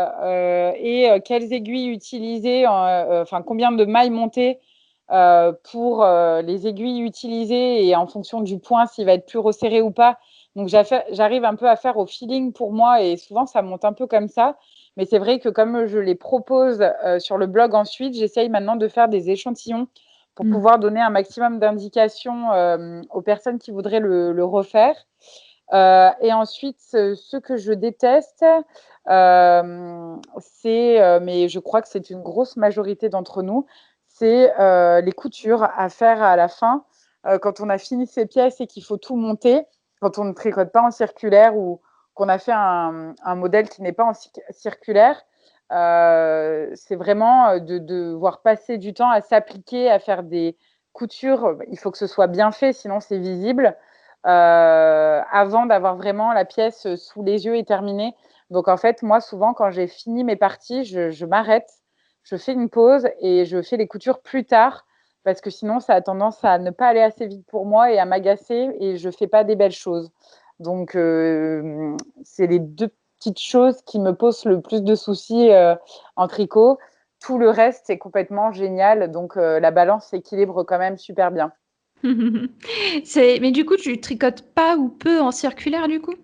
et quelles aiguilles utiliser, enfin combien de mailles monter pour les aiguilles utilisées et en fonction du point, s'il va être plus resserré ou pas. Donc, j'arrive un peu à faire au feeling pour moi et souvent, ça monte un peu comme ça. Mais c'est vrai que comme je les propose sur le blog ensuite, j'essaye maintenant de faire des échantillons pour pouvoir donner un maximum d'indications aux personnes qui voudraient le refaire. Et ensuite, ce que je déteste, Mais je crois que c'est une grosse majorité d'entre nous, c'est les coutures à faire à la fin, quand on a fini ses pièces et qu'il faut tout monter, quand on ne tricote pas en circulaire ou qu'on a fait un modèle qui n'est pas en circulaire. C'est vraiment de devoir passer du temps à s'appliquer, à faire des coutures. Il faut que ce soit bien fait, sinon c'est visible, avant d'avoir vraiment la pièce sous les yeux et terminée. Donc en fait, moi, souvent, quand j'ai fini mes parties, je m'arrête, je fais une pause et je fais les coutures plus tard parce que sinon, ça a tendance à ne pas aller assez vite pour moi et à m'agacer et je ne fais pas des belles choses. Donc, c'est les deux petites choses qui me posent le plus de soucis en tricot. Tout le reste, c'est complètement génial. Donc, la balance s'équilibre quand même super bien. Mais du coup, tu tricotes pas ou peu en circulaire du coup?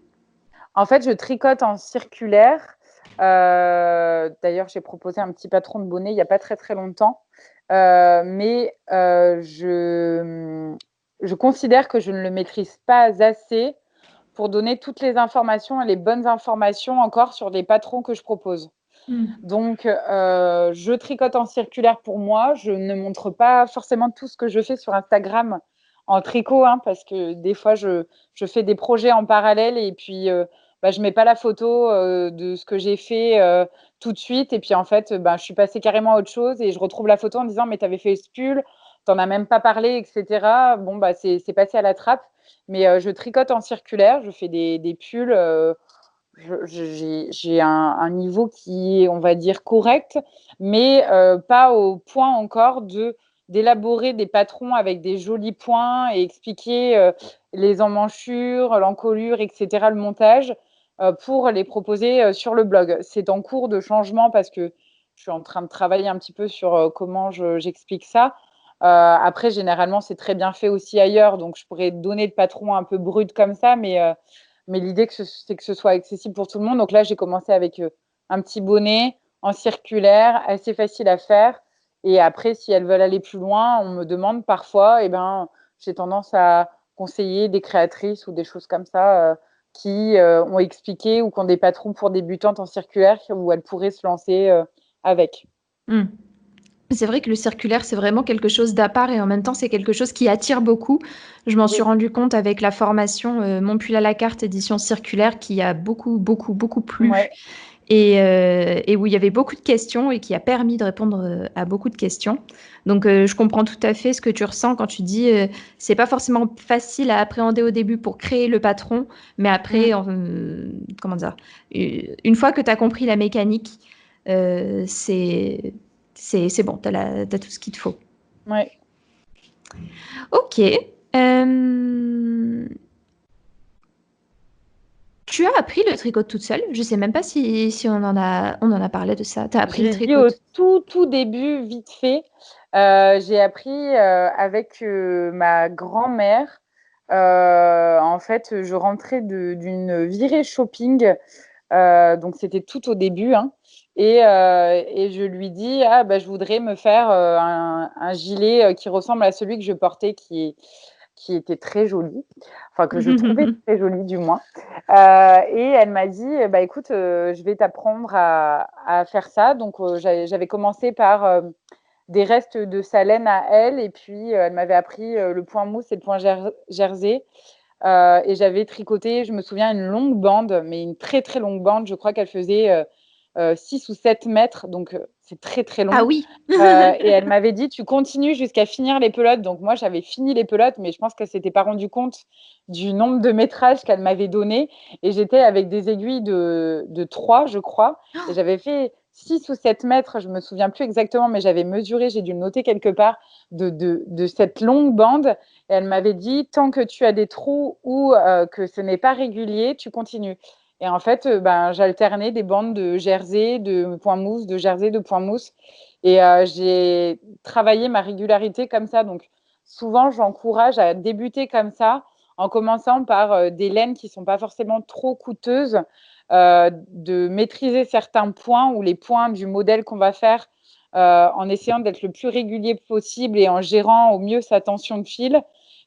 En fait, je tricote en circulaire. D'ailleurs, j'ai proposé un petit patron de bonnet il n'y a pas très, très longtemps. Je considère que je ne le maîtrise pas assez pour donner toutes les informations et les bonnes informations encore sur les patrons que je propose. Donc, je tricote en circulaire pour moi. Je ne montre pas forcément tout ce que je fais sur Instagram en tricot, hein, parce que des fois, je fais des projets en parallèle et puis je ne mets pas la photo de ce que j'ai fait tout de suite. Et puis, en fait, je suis passée carrément à autre chose et je retrouve la photo en disant, mais tu avais fait ce pull, tu n'en as même pas parlé, etc. Bon, c'est passé à la trappe. Mais je tricote en circulaire, je fais des pulls. J'ai un niveau qui est, on va dire, correct, mais pas au point encore d'élaborer des patrons avec des jolis points et expliquer les emmanchures, l'encolure, etc., le montage, pour les proposer sur le blog. C'est en cours de changement parce que je suis en train de travailler un petit peu sur comment j'explique ça. Après, généralement, c'est très bien fait aussi ailleurs, donc je pourrais donner le patron un peu brut comme ça, mais l'idée, c'est que ce soit accessible pour tout le monde. Donc là, j'ai commencé avec un petit bonnet en circulaire, assez facile à faire. Et après, si elles veulent aller plus loin, on me demande parfois, j'ai tendance à conseiller des créatrices ou des choses comme ça qui ont expliqué ou qui ont des patrons pour débutantes en circulaire où elles pourraient se lancer avec. Mmh. C'est vrai que le circulaire, c'est vraiment quelque chose d'à part et en même temps, c'est quelque chose qui attire beaucoup. Je m'en suis Oui, rendu compte avec la formation Mon pull à la carte édition circulaire qui a beaucoup, beaucoup, beaucoup plu ouais, et où il y avait beaucoup de questions et qui a permis de répondre à beaucoup de questions. Donc, je comprends tout à fait ce que tu ressens quand tu dis c'est pas forcément facile à appréhender au début pour créer le patron, mais après, mm, comment dire, une fois que tu as compris la mécanique, c'est bon, t'as tout ce qu'il te faut. ouais. Ok. Euh, Tu as appris le tricot toute seule? Je sais même pas si on en a parlé de ça. Tu as appris le J'ai dit tricot au tout début, vite fait, j'ai appris avec ma grand-mère. En fait, je rentrais d'une virée shopping, donc c'était tout au début, hein, et je lui dis, ah, je voudrais me faire un gilet qui ressemble à celui que je portais, qui était très joli, enfin que je trouvais très joli du moins. Et elle m'a dit, écoute, je vais t'apprendre à faire ça. Donc, j'avais commencé par des restes de sa laine à elle, et puis elle m'avait appris le point mousse et le point jersey. Et j'avais tricoté, je me souviens, une longue bande, mais une très très longue bande. Je crois qu'elle faisait 6 ou 7 mètres, donc c'est très très Ah long. oui. Et elle m'avait dit, tu continues jusqu'à finir les pelotes. Donc moi, j'avais fini les pelotes, mais je pense qu'elle ne s'était pas rendue compte du nombre de métrages qu'elle m'avait donné. Et j'étais avec des aiguilles de 3, je crois. Et j'avais fait 6 ou 7 mètres, je ne me souviens plus exactement, mais j'avais mesuré, j'ai dû le noter quelque part, de cette longue bande. Et elle m'avait dit, tant que tu as des trous ou que ce n'est pas régulier, tu continues. Et en fait, j'alternais des bandes de jersey, de point mousse, de jersey, de point mousse. Et j'ai travaillé ma régularité comme ça. Donc, souvent, j'encourage à débuter comme ça, en commençant par des laines qui ne sont pas forcément trop coûteuses, de maîtriser certains points ou les points du modèle qu'on va faire en essayant d'être le plus régulier possible et en gérant au mieux sa tension de fil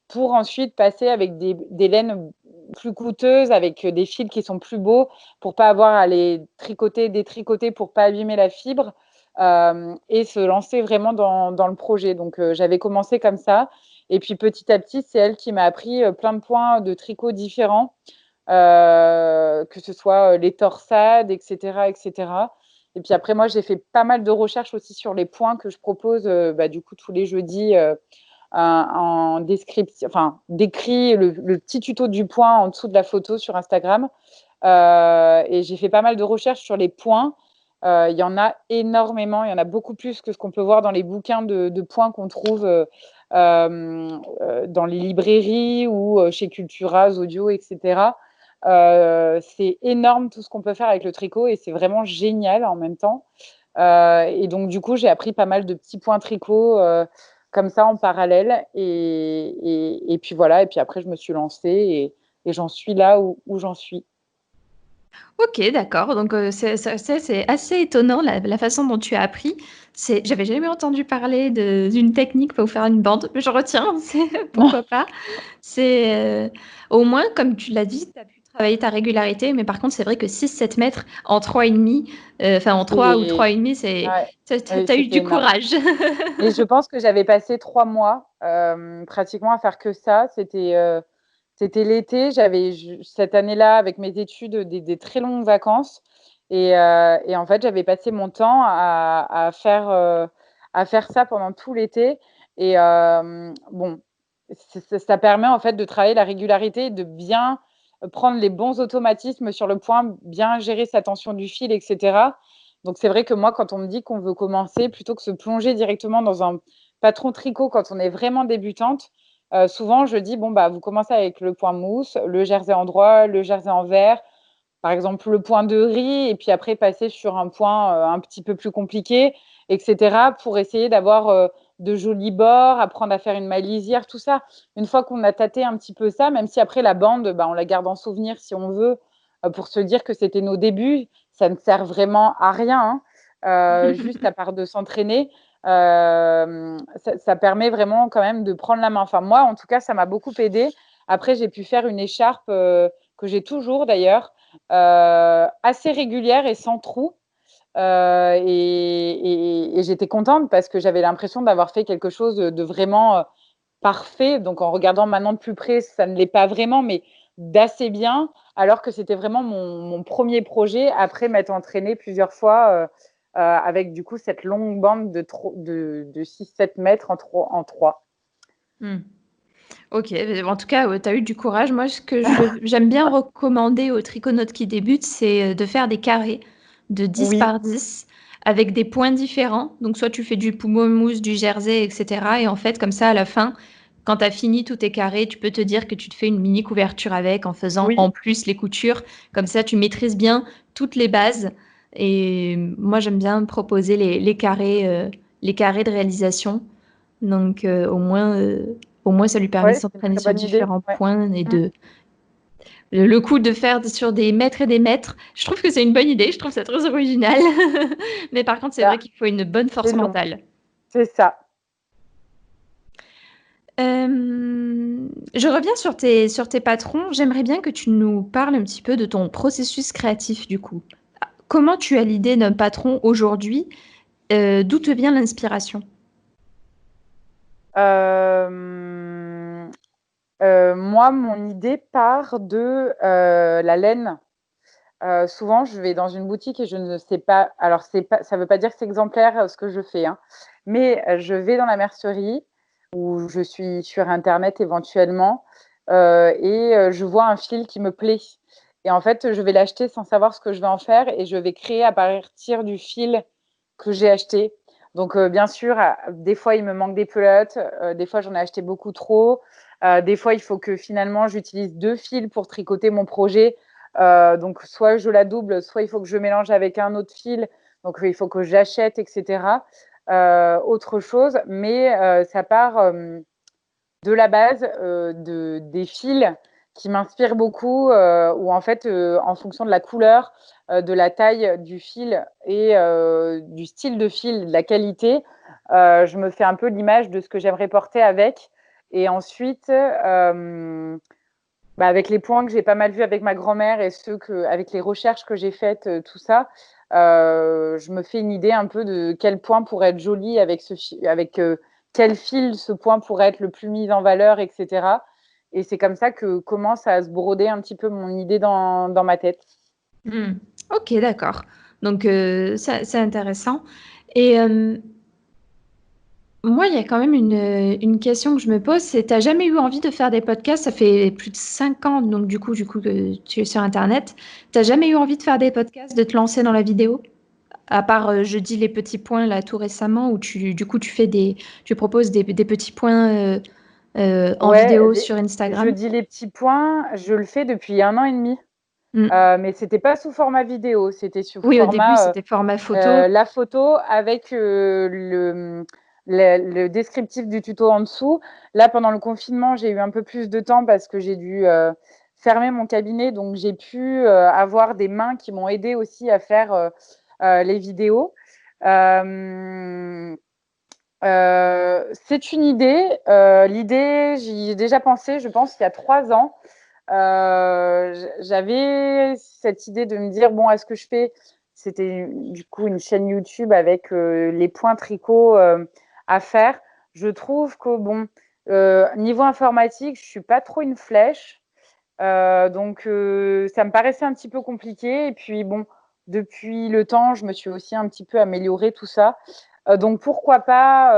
pour ensuite passer avec des laines plus coûteuses avec des fils qui sont plus beaux pour pas avoir à les tricoter, détricoter pour pas abîmer la fibre et se lancer vraiment dans le projet. Donc, j'avais commencé comme ça. Et puis, petit à petit, c'est elle qui m'a appris plein de points de tricot différents, que ce soit les torsades, etc., etc. Et puis après, moi, j'ai fait pas mal de recherches aussi sur les points que je propose, du coup, tous les jeudis en description, enfin, décrit le petit tuto du point en dessous de la photo sur Instagram. Et j'ai fait pas mal de recherches sur les points. Il y en a énormément, il y en a beaucoup plus que ce qu'on peut voir dans les bouquins de points qu'on trouve dans les librairies ou chez Cultura, Audio, etc. C'est énorme tout ce qu'on peut faire avec le tricot et c'est vraiment génial en même temps. Et donc, du coup, j'ai appris pas mal de petits points tricot comme ça en parallèle. Et puis voilà, et puis après, je me suis lancée et j'en suis là où j'en suis. Ok, d'accord. Donc, c'est assez étonnant la façon dont tu as appris. J'avais jamais entendu parler d'une technique pour faire une bande, mais je retiens, pourquoi pas. Au moins, comme tu l'as dit, tu as pu travailler ta régularité, mais par contre, c'est vrai que 6-7 mètres en 3,5, enfin en 3 ou C'est 3,5, ouais, oui, t'as eu c'était du énorme. courage. Et je pense que j'avais passé 3 mois pratiquement à faire que ça. C'était l'été. J'avais cette année-là, avec mes études, des très longues vacances. Et en fait, j'avais passé mon temps à faire ça pendant tout l'été. Et bon, ça permet en fait de travailler la régularité, de bien prendre les bons automatismes sur le point, bien gérer sa tension du fil, etc. Donc, c'est vrai que moi, quand on me dit qu'on veut commencer, plutôt que se plonger directement dans un patron tricot quand on est vraiment débutante, souvent, je dis, bon, bah, vous commencez avec le point mousse, le jersey en droit, le jersey en vert, par exemple, le point de riz, et puis après, passer sur un point un petit peu plus compliqué, etc., pour essayer d'avoir de jolis bords, apprendre à faire une maille lisière, tout ça. Une fois qu'on a tâté un petit peu ça, même si après la bande, bah, on la garde en souvenir si on veut, pour se dire que c'était nos débuts, ça ne sert vraiment à rien, hein, juste à part de s'entraîner. Ça permet vraiment quand même de prendre la main. Enfin, moi, en tout cas, ça m'a beaucoup aidé. Après, j'ai pu faire une écharpe que j'ai toujours d'ailleurs, assez régulière et sans trou. Et j'étais contente parce que j'avais l'impression d'avoir fait quelque chose de vraiment parfait. Donc, en regardant maintenant de plus près, ça ne l'est pas vraiment, mais d'assez bien, alors que c'était vraiment mon premier projet après m'être entraînée plusieurs fois avec du coup cette longue bande de 6-7 mètres en 3. Ok, en tout cas, tu as eu du courage. Moi, ce que j'aime bien recommander aux triconautes qui débutent, c'est de faire des carrés de 10 Oui, par 10 avec des points différents. Donc, soit tu fais du poumon mousse, du jersey, etc. Et en fait, comme ça, à la fin, quand tu as fini tous tes carrés, tu peux te dire que tu te fais une mini couverture avec en faisant oui, en plus les coutures. Comme ça, tu maîtrises bien toutes les bases. Et moi, j'aime bien proposer les carrés de réalisation. Donc, au moins, ça lui permet de ouais, c'est une s'entraîner très sur bonne idée. différents Ouais. points et Mm. le coup de faire sur des mètres et des mètres. Je trouve que c'est une bonne idée. Je trouve ça très original. Mais par contre, c'est vrai Là, qu'il faut une bonne c'est force long, mentale. c'est ça. Je reviens sur tes patrons. J'aimerais bien que tu nous parles un petit peu de ton processus créatif, du coup. Comment tu as l'idée d'un patron aujourd'hui? D'où te vient l'inspiration? Moi, mon idée part de la laine. Souvent, je vais dans une boutique et je ne sais pas. Alors, ça ne veut pas dire que c'est exemplaire ce que je fais, hein, mais je vais dans la mercerie où je suis sur Internet éventuellement et je vois un fil qui me plaît. Et en fait, je vais l'acheter sans savoir ce que je vais en faire et je vais créer à partir du fil que j'ai acheté. Donc, bien sûr, des fois, il me manque des pelotes, des fois, j'en ai acheté beaucoup trop. Des fois, il faut que finalement, j'utilise 2 fils pour tricoter mon projet. Donc, soit je la double, soit il faut que je mélange avec un autre fil. Donc, il faut que j'achète, etc. Autre chose, mais ça part de la base des fils qui m'inspirent beaucoup, où en fait, en fonction de la couleur, de la taille du fil et du style de fil, de la qualité, je me fais un peu l'image de ce que j'aimerais porter avec. Et ensuite, avec les points que j'ai pas mal vus avec ma grand-mère et avec les recherches que j'ai faites, tout ça, je me fais une idée un peu de quel point pourrait être joli avec quel fil ce point pourrait être le plus mis en valeur, et cetera. Et c'est comme ça que commence à se broder un petit peu mon idée dans ma tête. Hmm. Ok, d'accord. Donc, c'est intéressant. Et moi, il y a quand même une question que je me pose, c'est, t'as jamais eu envie de faire des podcasts? Ça fait plus de 5 ans, donc du coup que tu es sur Internet. T'as jamais eu envie de faire des podcasts, de te lancer dans la vidéo? À part, je dis les petits points là tout récemment, où du coup tu proposes des petits points en Ouais, vidéo sur je Instagram. dis les petits points, je le fais depuis 1 an et demi, Mm. mais c'était pas sous format vidéo, c'était sous Oui, au début, format c'était format photo. la photo avec le descriptif du tuto en dessous. Là, pendant le confinement, j'ai eu un peu plus de temps parce que j'ai dû fermer mon cabinet, donc j'ai pu avoir des mains qui m'ont aidé aussi à faire les vidéos. C'est une idée. L'idée, j'y ai déjà pensé, je pense, il y a 3 ans. J'avais cette idée de me dire, bon, est-ce que je fais, c'était du coup une chaîne YouTube avec les points tricot à faire. Je trouve que, bon, niveau informatique, je suis pas trop une flèche. Donc, ça me paraissait un petit peu compliqué. Et puis, bon, depuis le temps, je me suis aussi un petit peu améliorée, tout ça. Donc, pourquoi pas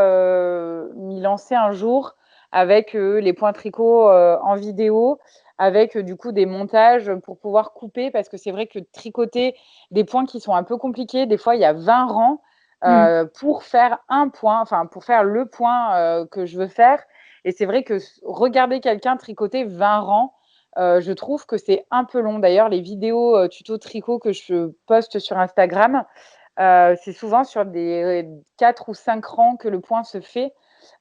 m'y lancer un jour avec les points tricot en vidéo, avec du coup des montages pour pouvoir couper, parce que c'est vrai que tricoter des points qui sont un peu compliqués, des fois, il y a 20 rangs Mm. pour faire un point, enfin, pour faire le point que je veux faire. Et c'est vrai que regarder quelqu'un tricoter 20 rangs, je trouve que c'est un peu long. D'ailleurs, les vidéos tuto tricot que je poste sur Instagram, c'est souvent sur des 4 ou 5 rangs que le point se fait,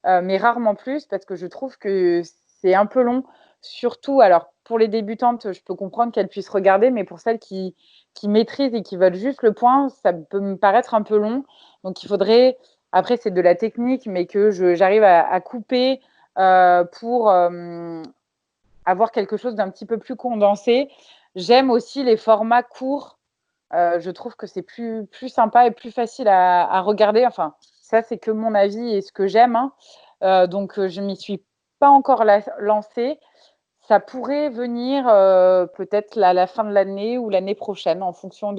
mais rarement plus, parce que je trouve que c'est un peu long. Surtout, alors pour les débutantes, je peux comprendre qu'elles puissent regarder, mais pour celles qui maîtrisent et qui veulent juste le point, ça peut me paraître un peu long. Donc il faudrait, après c'est de la technique, mais que j'arrive à couper pour avoir quelque chose d'un petit peu plus condensé. J'aime aussi les formats courts. Je trouve que c'est plus sympa et plus facile à regarder. Enfin, ça, c'est que mon avis et ce que j'aime, hein. Donc, je ne m'y suis pas encore lancée. Ça pourrait venir peut-être à la fin de l'année ou l'année prochaine, en fonction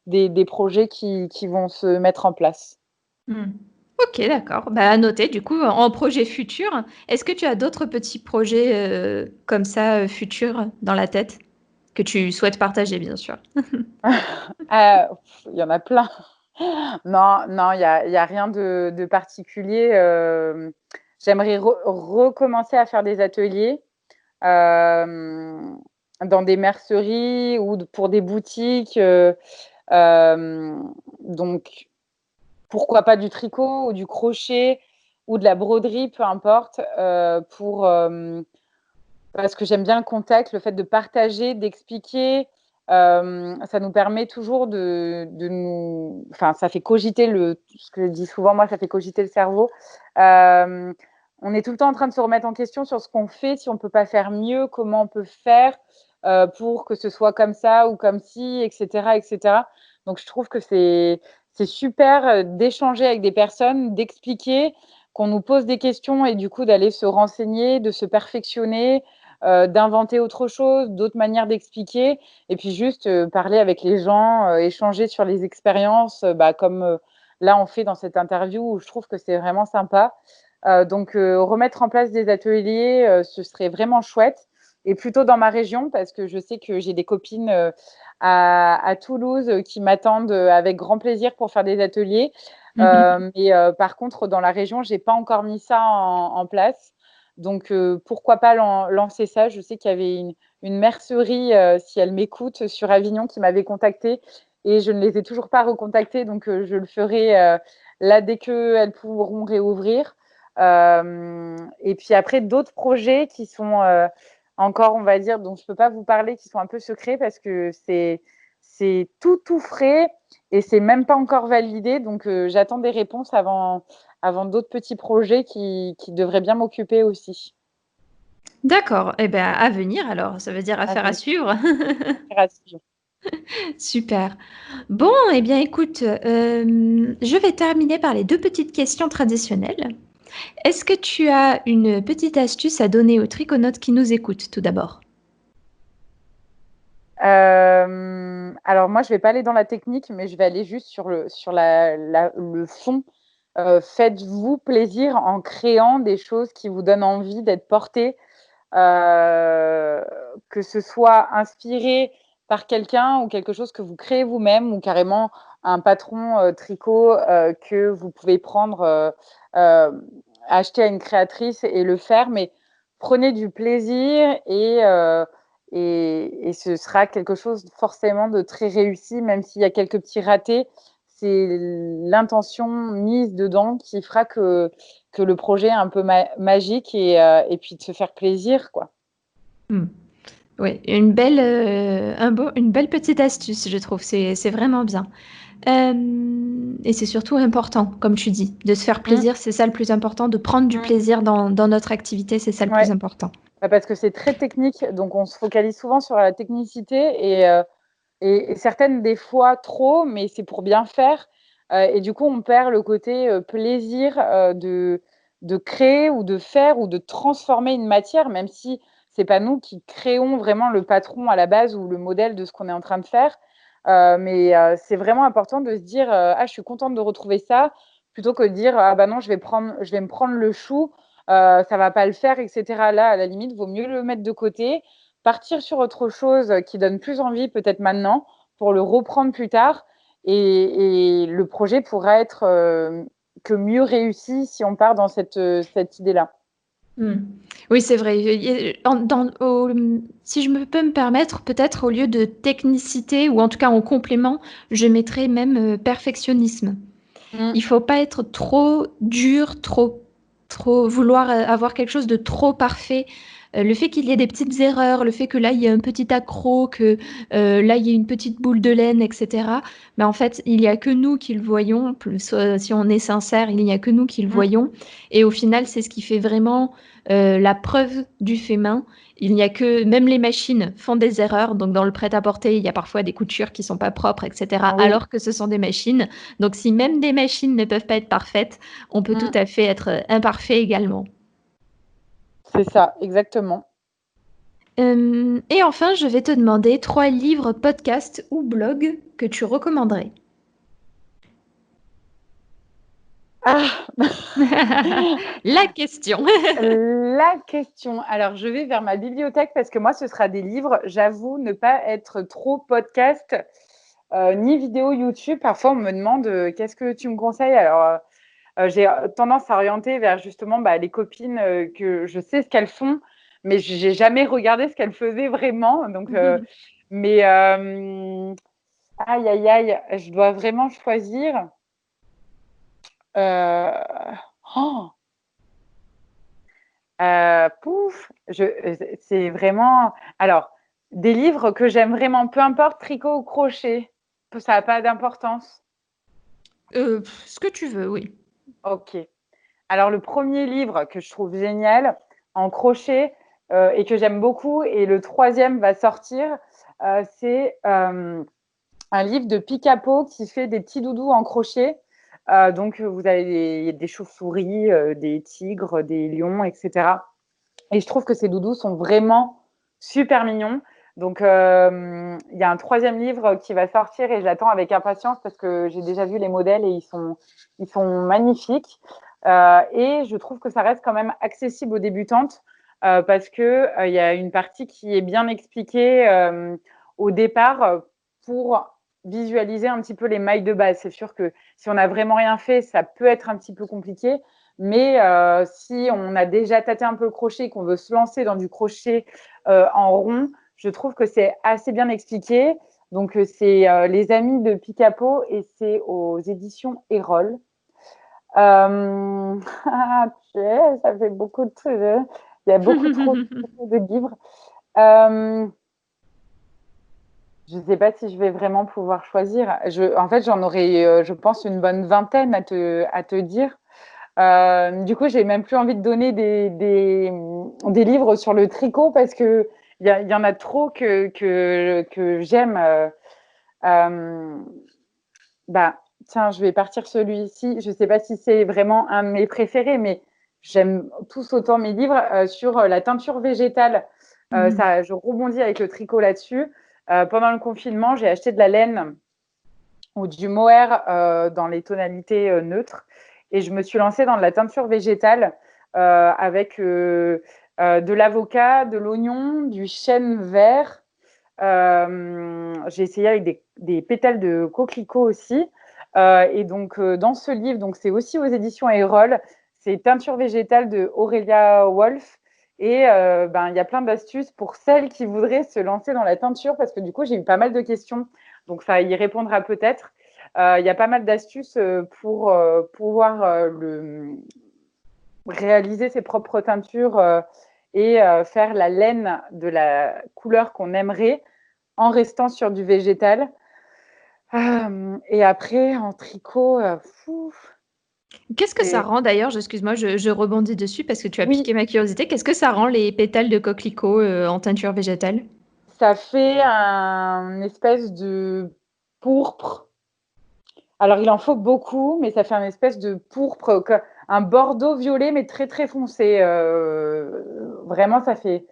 des projets qui vont se mettre en place. Mm. Ok, d'accord. Bah, à noter, du coup, en projet futur, est-ce que tu as d'autres petits projets comme ça, futurs dans la tête, que tu souhaites partager, bien sûr? Il y en a plein. Non, non, il y a rien de particulier. J'aimerais recommencer à faire des ateliers dans des merceries ou pour des boutiques. Donc, pourquoi pas du tricot ou du crochet ou de la broderie, peu importe, parce que j'aime bien le contact, le fait de partager, d'expliquer. Ça nous permet toujours de nous. Enfin, ça fait cogiter ce que je dis souvent, moi, ça fait cogiter le cerveau. Euh, on est tout le temps en train de se remettre en question sur ce qu'on fait, si on ne peut pas faire mieux, comment on peut faire pour que ce soit comme ça ou comme ci, etc., etc. Donc, je trouve que c'est super d'échanger avec des personnes, d'expliquer, qu'on nous pose des questions et du coup d'aller se renseigner, de se perfectionner, d'inventer autre chose, d'autres manières d'expliquer, et puis juste parler avec les gens, échanger sur les expériences, comme là on fait dans cette interview où je trouve que c'est vraiment sympa. Donc remettre en place des ateliers, ce serait vraiment chouette, et plutôt dans ma région, parce que je sais que j'ai des copines à Toulouse qui m'attendent avec grand plaisir pour faire des ateliers. Mais par contre, dans la région, j'ai pas encore mis ça en place. Donc, pourquoi pas lancer ça? Je sais qu'il y avait une mercerie, si elle m'écoute, sur Avignon, qui m'avait contactée, et je ne les ai toujours pas recontactés. Donc, je le ferai là dès qu'elles pourront réouvrir. Et puis après, d'autres projets qui sont encore, on va dire, dont je ne peux pas vous parler, qui sont un peu secrets parce que c'est tout frais et c'est même pas encore validé. Donc, j'attends des réponses avant d'autres petits projets qui devraient bien m'occuper aussi. D'accord, et ben, à venir alors, ça veut dire à affaire à venir, suivre. à suivre. Super. Bon, eh bien écoute, je vais terminer par les 2 petites questions traditionnelles. Est-ce que tu as une petite astuce à donner aux triconautes qui nous écoutent, tout d'abord? Alors moi, je vais pas aller dans la technique, mais je vais aller juste sur le fond. Faites-vous plaisir en créant des choses qui vous donnent envie d'être portées, que ce soit inspiré par quelqu'un ou quelque chose que vous créez vous-même ou carrément un patron, tricot, que vous pouvez prendre, acheter à une créatrice et le faire, mais prenez du plaisir et ce sera quelque chose forcément de très réussi, même s'il y a quelques petits ratés. C'est l'intention mise dedans qui fera que le projet est un peu magique et puis de se faire plaisir, quoi. Mmh. Oui, une belle petite astuce, je trouve. C'est vraiment bien. Et c'est surtout important, comme tu dis, de se faire Mmh, plaisir. C'est ça le plus important, de prendre du mmh, plaisir dans notre activité. C'est ça le plus ouais, important. bah, parce que c'est très technique, donc on se focalise souvent sur la technicité et certaines des fois trop, mais c'est pour bien faire, et du coup, on perd le côté, plaisir, de créer ou de faire ou de transformer une matière, même si c'est pas nous qui créons vraiment le patron à la base ou le modèle de ce qu'on est en train de faire. Mais c'est vraiment important de se dire, «Ah, je suis contente de retrouver ça», plutôt que de dire: «Ah bah non, je vais me prendre le chou, ça va pas le faire» et cetera. Là, à la limite, vaut mieux le mettre de côté, partir sur autre chose qui donne plus envie peut-être maintenant, pour le reprendre plus tard et le projet pourra être, que mieux réussi si on part dans cette idée-là. Mmh. Oui, c'est vrai. Si je me peux me permettre, peut-être au lieu de technicité ou en tout cas en complément, je mettrais même perfectionnisme. Mmh, Il faut pas être trop dur, trop vouloir avoir quelque chose de trop parfait. Le fait qu'il y ait des petites erreurs, le fait que là il y ait un petit accroc, que là il y ait une petite boule de laine, etc. Mais en fait, il n'y a que nous qui le voyons. Plus si on est sincère, il n'y a que nous qui le mmh, voyons. Et au final, c'est ce qui fait vraiment la preuve du fait main. Il n'y a que même les machines font des erreurs. Donc dans le prêt-à-porter, il y a parfois des coutures qui sont pas propres, etc. oui, Alors que ce sont des machines. Donc si même des machines ne peuvent pas être parfaites, on peut tout mmh, à fait être imparfait également. c'est ça, exactement. Et enfin, je vais te demander 3 livres, podcasts ou blogs que tu recommanderais. Ah! La question. La question. Alors, je vais vers ma bibliothèque parce que moi, ce sera des livres. J'avoue ne pas être trop podcast, ni vidéo YouTube. Parfois, on me demande, «Qu'est-ce que tu me conseilles?» Alors, j'ai, tendance à orienter vers justement, bah, les copines, que je sais ce qu'elles font, mais j'ai jamais regardé ce qu'elles faisaient vraiment. Donc, mais, aïe, aïe, aïe, je dois vraiment choisir. Heu, pouf, c'est vraiment alors, des livres que j'aime vraiment, peu importe tricot ou crochet, que ça a pas d'importance? Ce que tu veux, oui. OK. Alors le premier livre que je trouve génial en crochet, et que j'aime beaucoup et le troisième va sortir, c'est, un livre de Picapo qui fait des petits doudous en crochet. Donc, vous avez des chauves-souris, des tigres, des lions et cetera. Et je trouve que ces doudous sont vraiment super mignons. Donc, il y a un troisième livre qui va sortir et je l'attends avec impatience parce que j'ai déjà vu les modèles et ils sont magnifiques. Et je trouve que ça reste quand même accessible aux débutantes, parce que, il y a une partie qui est bien expliquée, au départ, pour visualiser un petit peu les mailles de base. C'est sûr que si on n'a vraiment rien fait, ça peut être un petit peu compliqué, mais si on a déjà tâté un peu le crochet et qu'on veut se lancer dans du crochet, en rond, je trouve que c'est assez bien expliqué. Donc, c'est, Les Amis de Picapo et c'est aux éditions Erol. Tu sais, ça fait beaucoup de trucs, il y a beaucoup trop de livres. Hem, je ne sais pas si je vais vraiment pouvoir choisir. En fait, j'en aurais, je pense une bonne vingtaine à te dire. Du coup, j'ai même plus envie de donner des livres sur le tricot parce que il y en a trop que j'aime. Bah, tiens, je vais partir celui-ci. Je ne sais pas si c'est vraiment un de mes préférés, mais j'aime tous autant mes livres sur la teinture végétale. Mhm. Ça, je rebondis avec le tricot là-dessus. Pendant le confinement, j'ai acheté de la laine ou du mohair dans les tonalités neutres. Et je me suis lancée dans de la teinture végétale avec de l'avocat, de l'oignon, du chêne vert. J'ai essayé avec des pétales de coquelicot aussi. Et donc, dans ce livre, donc c'est aussi aux éditions Erol, c'est Teinture végétale de Aurélia Wolf. Et il y a plein d'astuces pour celles qui voudraient se lancer dans la teinture, parce que du coup, j'ai eu pas mal de questions, donc ça y répondra peut-être. Il y a pas mal d'astuces pour pouvoir réaliser ses propres teintures et faire la laine de la couleur qu'on aimerait en restant sur du végétal. Et après, en tricot, Qu'est-ce que ça rend d'ailleurs, excuse-moi, je rebondis dessus parce que tu as oui, piqué ma curiosité. Qu'est-ce que ça rend les pétales de coquelicot en teinture végétale? ça fait un espèce de pourpre. Alors, il en faut beaucoup, mais ça fait un espèce de pourpre, un bordeaux violet, mais très, très foncé. Vraiment, ça fait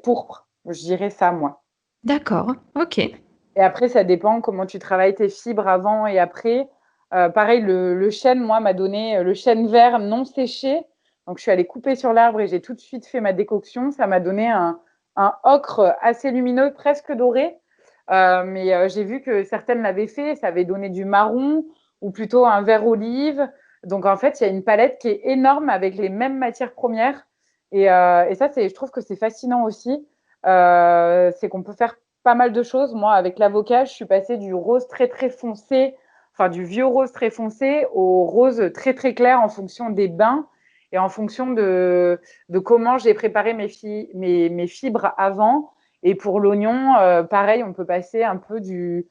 pourpre. Je dirais ça, moi. D'accord, ok. Et après, ça dépend comment tu travailles tes fibres avant et après. Pareil, le chêne, moi, m'a donné le chêne vert non séché. Donc, je suis allée couper sur l'arbre et j'ai tout de suite fait ma décoction. Ça m'a donné un ocre assez lumineux, presque doré. Mais j'ai vu que certaines l'avaient fait. Ça avait donné du marron ou plutôt un vert olive. Donc, en fait, il y a une palette qui est énorme avec les mêmes matières premières. Et ça, je trouve que c'est fascinant aussi. C'est qu'on peut faire pas mal de choses. Moi, avec l'avocat, je suis passée du rose très très foncé, enfin du vieux rose très foncé au rose très très clair en fonction des bains et en fonction de comment j'ai préparé mes fibres avant. Et pour l'oignon, pareil, on peut passer un peu du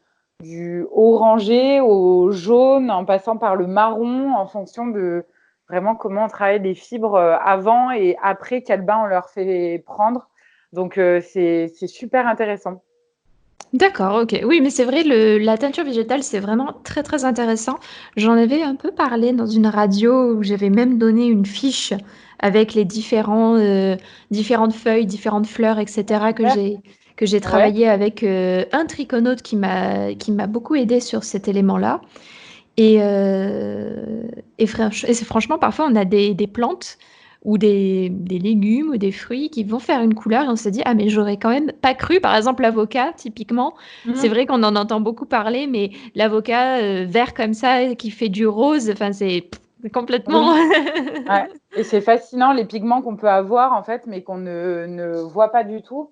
orangé au jaune en passant par le marron en fonction de vraiment comment on travaille les fibres avant et après quel bain on leur fait prendre. Donc, c'est super intéressant. D'accord, ok. Oui, mais c'est vrai, la teinture végétale, c'est vraiment très très intéressant. J'en avais un peu parlé dans une radio où j'avais même donné une fiche avec les différentes feuilles, différentes fleurs, Ah, etc. super. Que j'ai Ouais. travaillé avec un triconaute qui m'a beaucoup aidé sur cet élément-là. Et franchement, parfois, on a des plantes ou des légumes ou des fruits qui vont faire une couleur et on se dit, ah, mais j'aurais quand même pas cru. Par exemple, l'avocat, typiquement, c'est Mhm. vrai qu'on en entend beaucoup parler, mais l'avocat vert comme ça, qui fait du rose, enfin, c'est complètement... Oui. Ouais. Et c'est fascinant les pigments qu'on peut avoir en fait, mais qu'on ne voit pas du tout.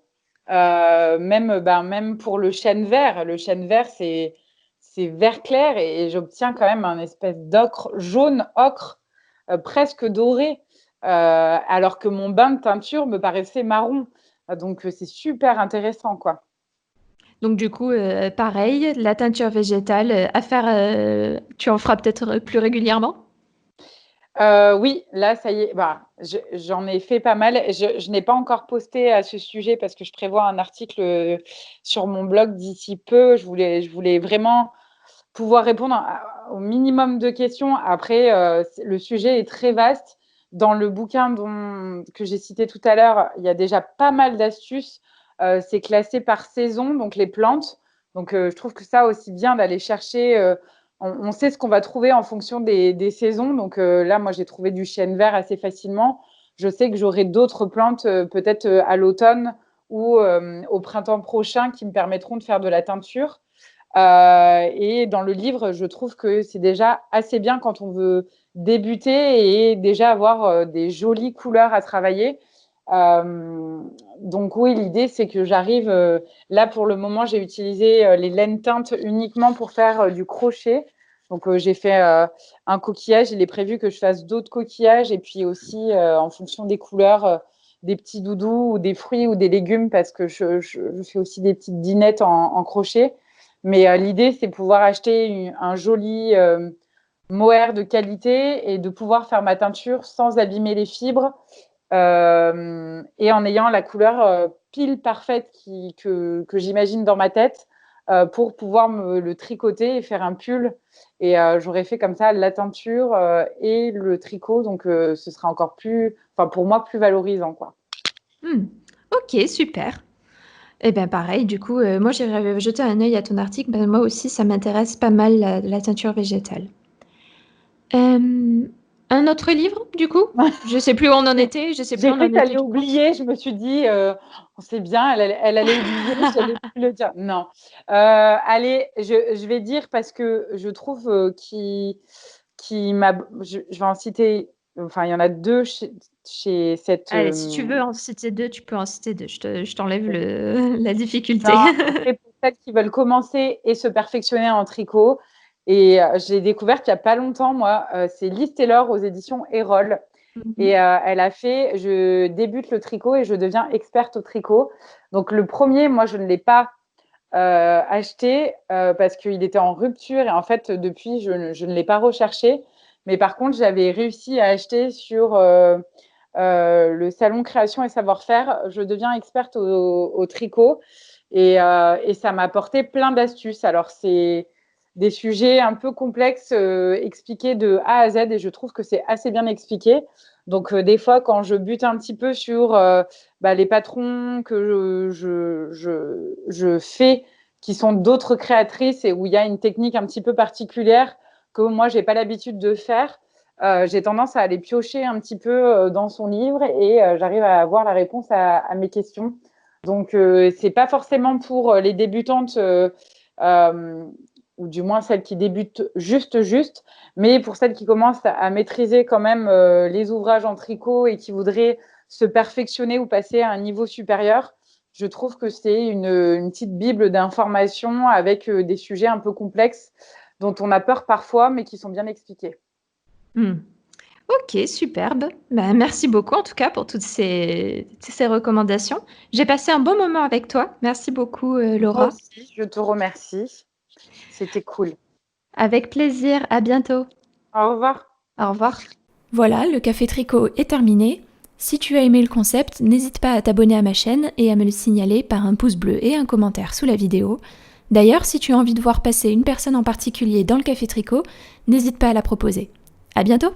Même pour le chêne vert. Le chêne vert, c'est vert clair et j'obtiens quand même un espèce d'ocre jaune ocre presque doré, alors que mon bain de teinture me paraissait marron. Donc c'est super intéressant quoi. Donc du coup, pareil, la teinture végétale à faire, tu en feras peut-être plus régulièrement? Oui, là, ça y est, j'en ai fait pas mal. Je n'ai pas encore posté à ce sujet parce que je prévois un article sur mon blog d'ici peu. Je voulais vraiment pouvoir répondre au minimum de questions. Après, le sujet est très vaste. Dans le bouquin que j'ai cité tout à l'heure, il y a déjà pas mal d'astuces. C'est classé par saison, donc les plantes. Donc, je trouve que ça aussi bien d'aller chercher. On sait ce qu'on va trouver en fonction des saisons. Donc là, moi, j'ai trouvé du chêne vert assez facilement. Je sais que j'aurai d'autres plantes peut-être à l'automne ou au printemps prochain qui me permettront de faire de la teinture. Et dans le livre, je trouve que c'est déjà assez bien quand on veut débuter et déjà avoir des jolies couleurs à travailler. Euh, donc oui, l'idée, c'est que j'arrive... là, pour le moment, j'ai utilisé les laines teintes uniquement pour faire du crochet. Donc j'ai fait un coquillage. Il est prévu que je fasse d'autres coquillages et puis aussi, en fonction des couleurs, des petits doudous ou des fruits ou des légumes parce que je fais aussi des petites dinettes en crochet. Mais l'idée, c'est pouvoir acheter un joli mohair de qualité et de pouvoir faire ma teinture sans abîmer les fibres et en ayant la couleur pile parfaite que j'imagine dans ma tête pour pouvoir me le tricoter et faire un pull. Et j'aurais fait comme ça la teinture et le tricot, donc ce sera encore plus, enfin pour moi, plus valorisant, quoi. Ok, super. Eh bien, pareil, du coup, moi, j'irai jeter un œil à ton article. Ben, moi aussi, ça m'intéresse pas mal, la teinture végétale. Un autre livre, du coup? Je sais plus où on en était. Je sais plus où J'ai on cru en que tu était, allais du coup. oublier. Je me suis dit, on sait bien, elle allait oublier, j'allais plus le dire. Non. Allez, je vais dire parce que je trouve qui m'a. Je vais en citer. Enfin, il y en a deux chez cette. Allez, si tu veux en citer deux, tu peux en citer deux. Je t'enlève la difficulté. Non, c'est pour celles qui veulent commencer et se perfectionner en tricot. Et je l'ai découverte il n'y a pas longtemps, moi. C'est Liz Taylor aux éditions Erol. Et Mhm. elle a fait, je débute le tricot et je deviens experte au tricot. Donc le premier, moi, je ne l'ai pas acheté parce qu'il était en rupture et en fait, depuis, je ne l'ai pas recherché. Mais par contre, j'avais réussi à acheter sur le salon Création et Savoir-faire. Je deviens experte au tricot et ça m'a apporté plein d'astuces. Alors, c'est des sujets un peu complexes expliqués de A à Z et je trouve que c'est assez bien expliqué. Donc, des fois, quand je bute un petit peu sur les patrons que je fais, qui sont d'autres créatrices et où il y a une technique un petit peu particulière que moi, je n'ai pas l'habitude de faire, j'ai tendance à aller piocher un petit peu dans son livre et j'arrive à avoir la réponse à mes questions. Donc, c'est pas forcément pour les débutantes, ou du moins celles qui débutent juste, mais pour celles qui commencent à maîtriser quand même les ouvrages en tricot et qui voudraient se perfectionner ou passer à un niveau supérieur, je trouve que c'est une petite bible d'informations avec des sujets un peu complexes dont on a peur parfois, mais qui sont bien expliqués. Hmm. Ok, superbe. Ben, merci beaucoup en tout cas pour toutes ces recommandations. J'ai passé un bon moment avec toi. Merci beaucoup, Moi Laura. aussi, je te remercie. C'était cool. Avec plaisir. À bientôt. Au revoir. Au revoir. Voilà, le café tricot est terminé. Si tu as aimé le concept, n'hésite pas à t'abonner à ma chaîne et à me le signaler par un pouce bleu et un commentaire sous la vidéo. D'ailleurs, si tu as envie de voir passer une personne en particulier dans le café tricot, n'hésite pas à la proposer. À bientôt!